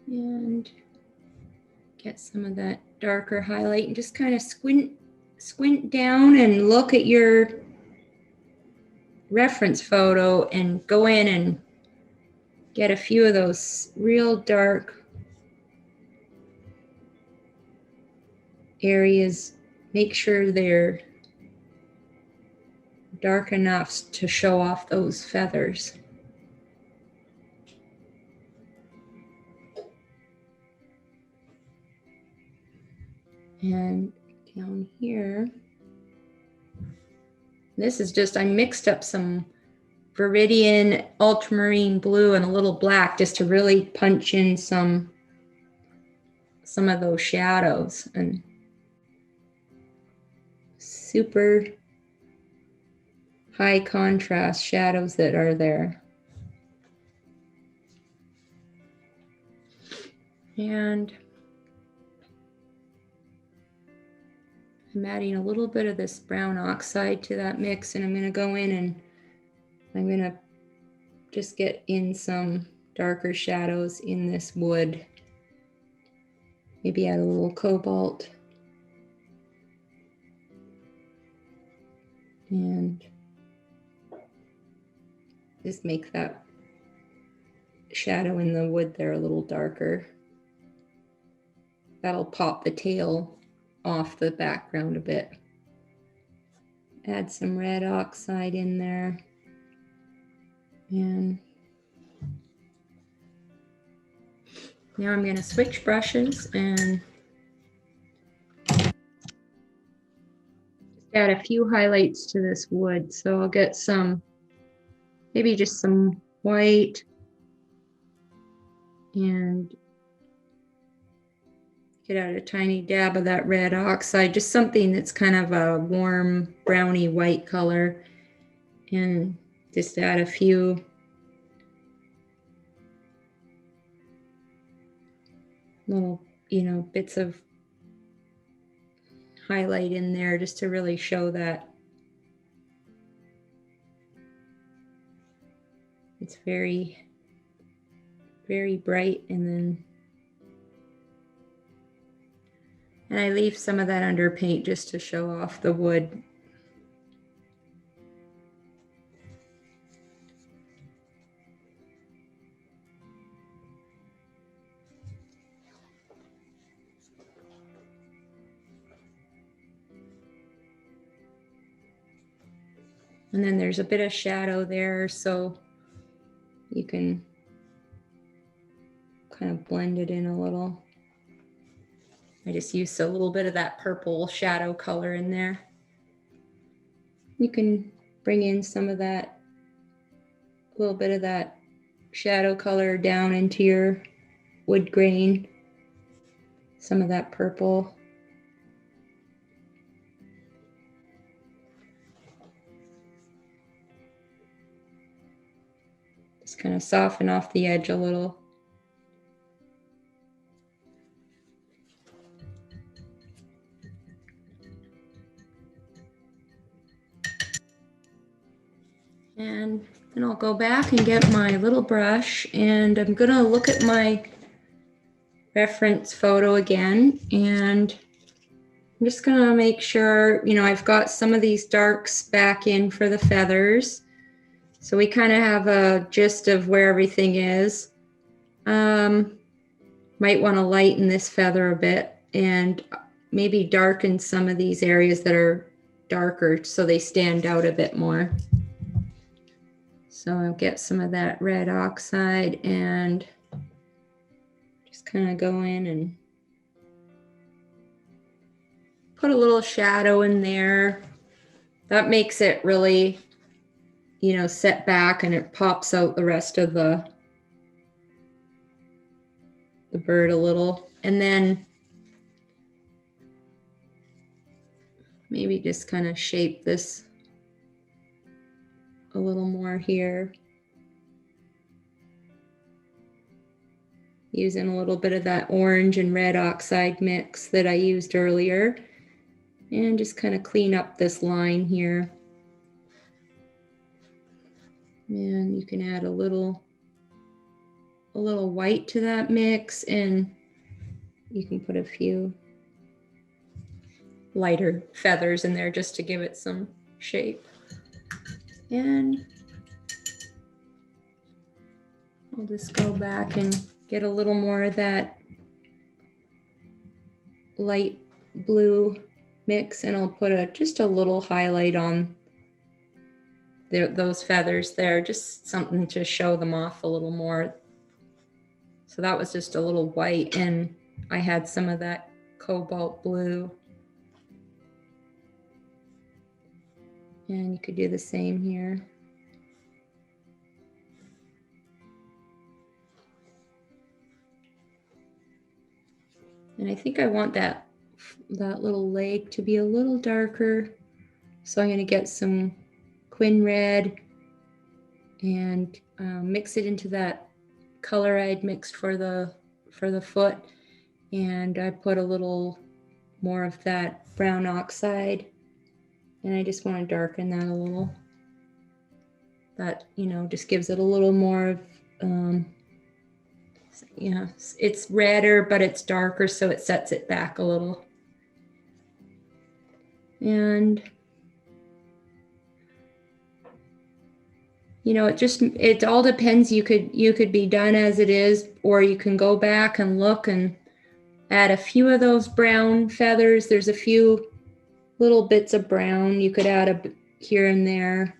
A: And get some of that darker highlight and just kind of squint down and look at your reference photo and go in and get a few of those real dark areas. Make sure they're dark enough to show off those feathers. And down here, this is just, I mixed up some Viridian ultramarine blue and a little black just to really punch in some of those shadows, and super high contrast shadows that are there. And I'm adding a little bit of this brown oxide to that mix, and I'm going to go in and I'm going to just get in some darker shadows in this wood. Maybe add a little cobalt. And just make that shadow in the wood there a little darker. That'll pop the tail off the background a bit. Add some red oxide in there. And now I'm going to switch brushes and just add a few highlights to this wood. So I'll get some, maybe just some white, and get out a tiny dab of that red oxide, just something that's kind of a warm browny white color, and just add a few little, bits of highlight in there just to really show that. it's very, very bright, and I leave some of that underpaint just to show off the wood. And then there's a bit of shadow there, so you can kind of blend it in a little. I just used a little bit of that purple shadow color in there. You can bring in some of that, a little bit of that shadow color down into your wood grain, some of that purple. Just kind of soften off the edge a little. And then I'll go back and get my little brush, and I'm gonna look at my reference photo again, and I'm just gonna make sure, you know, I've got some of these darks back in for the feathers. So we kind of have a gist of where everything is. Might want to lighten this feather a bit and maybe darken some of these areas that are darker so they stand out a bit more. So I'll get some of that red oxide and just kind of go in and put a little shadow in there. That makes it really, you know, set back, and it pops out the rest of the bird a little. And then maybe just kind of shape this a little more here. Using a little bit of that orange and red oxide mix that I used earlier. And just kind of clean up this line here. And you can add a little white to that mix, and you can put a few lighter feathers in there just to give it some shape. And I'll just go back and get a little more of that light blue mix, and I'll put just a little highlight on those feathers there, just something to show them off a little more. So that was just a little white, and I had some of that cobalt blue. And you could do the same here. And I think I want that little leg to be a little darker. So I'm going to get some quin red and mix it into that color I'd mixed for the foot. And I put a little more of that brown oxide, and I just want to darken that a little. That, you know, just gives it a little more of, yeah, it's redder, but it's darker, so it sets it back a little. And, you know, it all depends. You could be done as it is, or you can go back and look and add a few of those brown feathers. There's a few little bits of brown you could add here and there.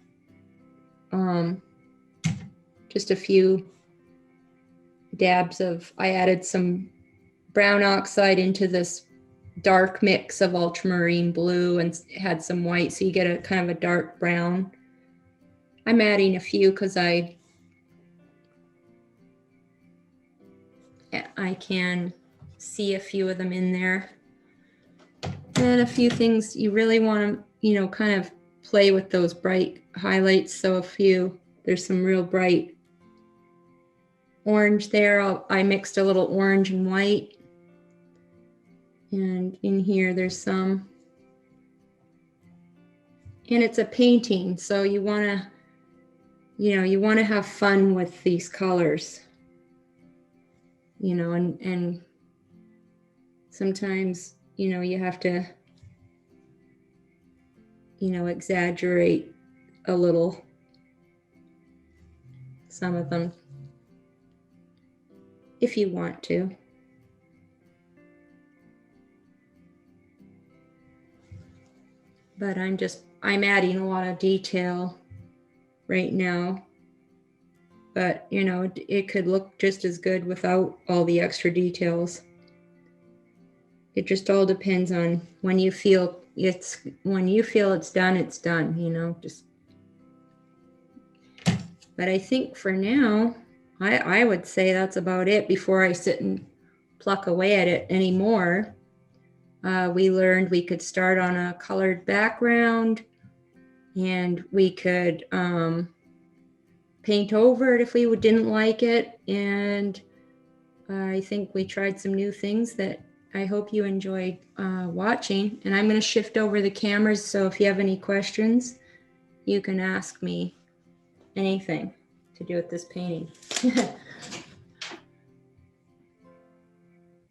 A: Just a few dabs I added some brown oxide into this dark mix of ultramarine blue and had some white, so you get a kind of a dark brown. I'm adding a few because I can see a few of them in there. And a few things you really want to, you know, kind of play with those bright highlights. So there's some real bright orange there. I mixed a little orange and white. And in here there's some. And it's a painting, so you want to you know, you want to have fun with these colors, you know, and sometimes, you know, you have to, you know, exaggerate a little some of them if you want to. But I'm adding a lot of detail right now. But, you know, it could look just as good without all the extra details. It just all depends on when you feel it's done, it's done, you know, just. But I think for now, I would say that's about it before I sit and pluck away at it anymore. We learned we could start on a colored background, and we could paint over it if we didn't like it. And I think we tried some new things that I hope you enjoyed watching. And I'm going to shift over the cameras, so if you have any questions, you can ask me anything to do with this painting.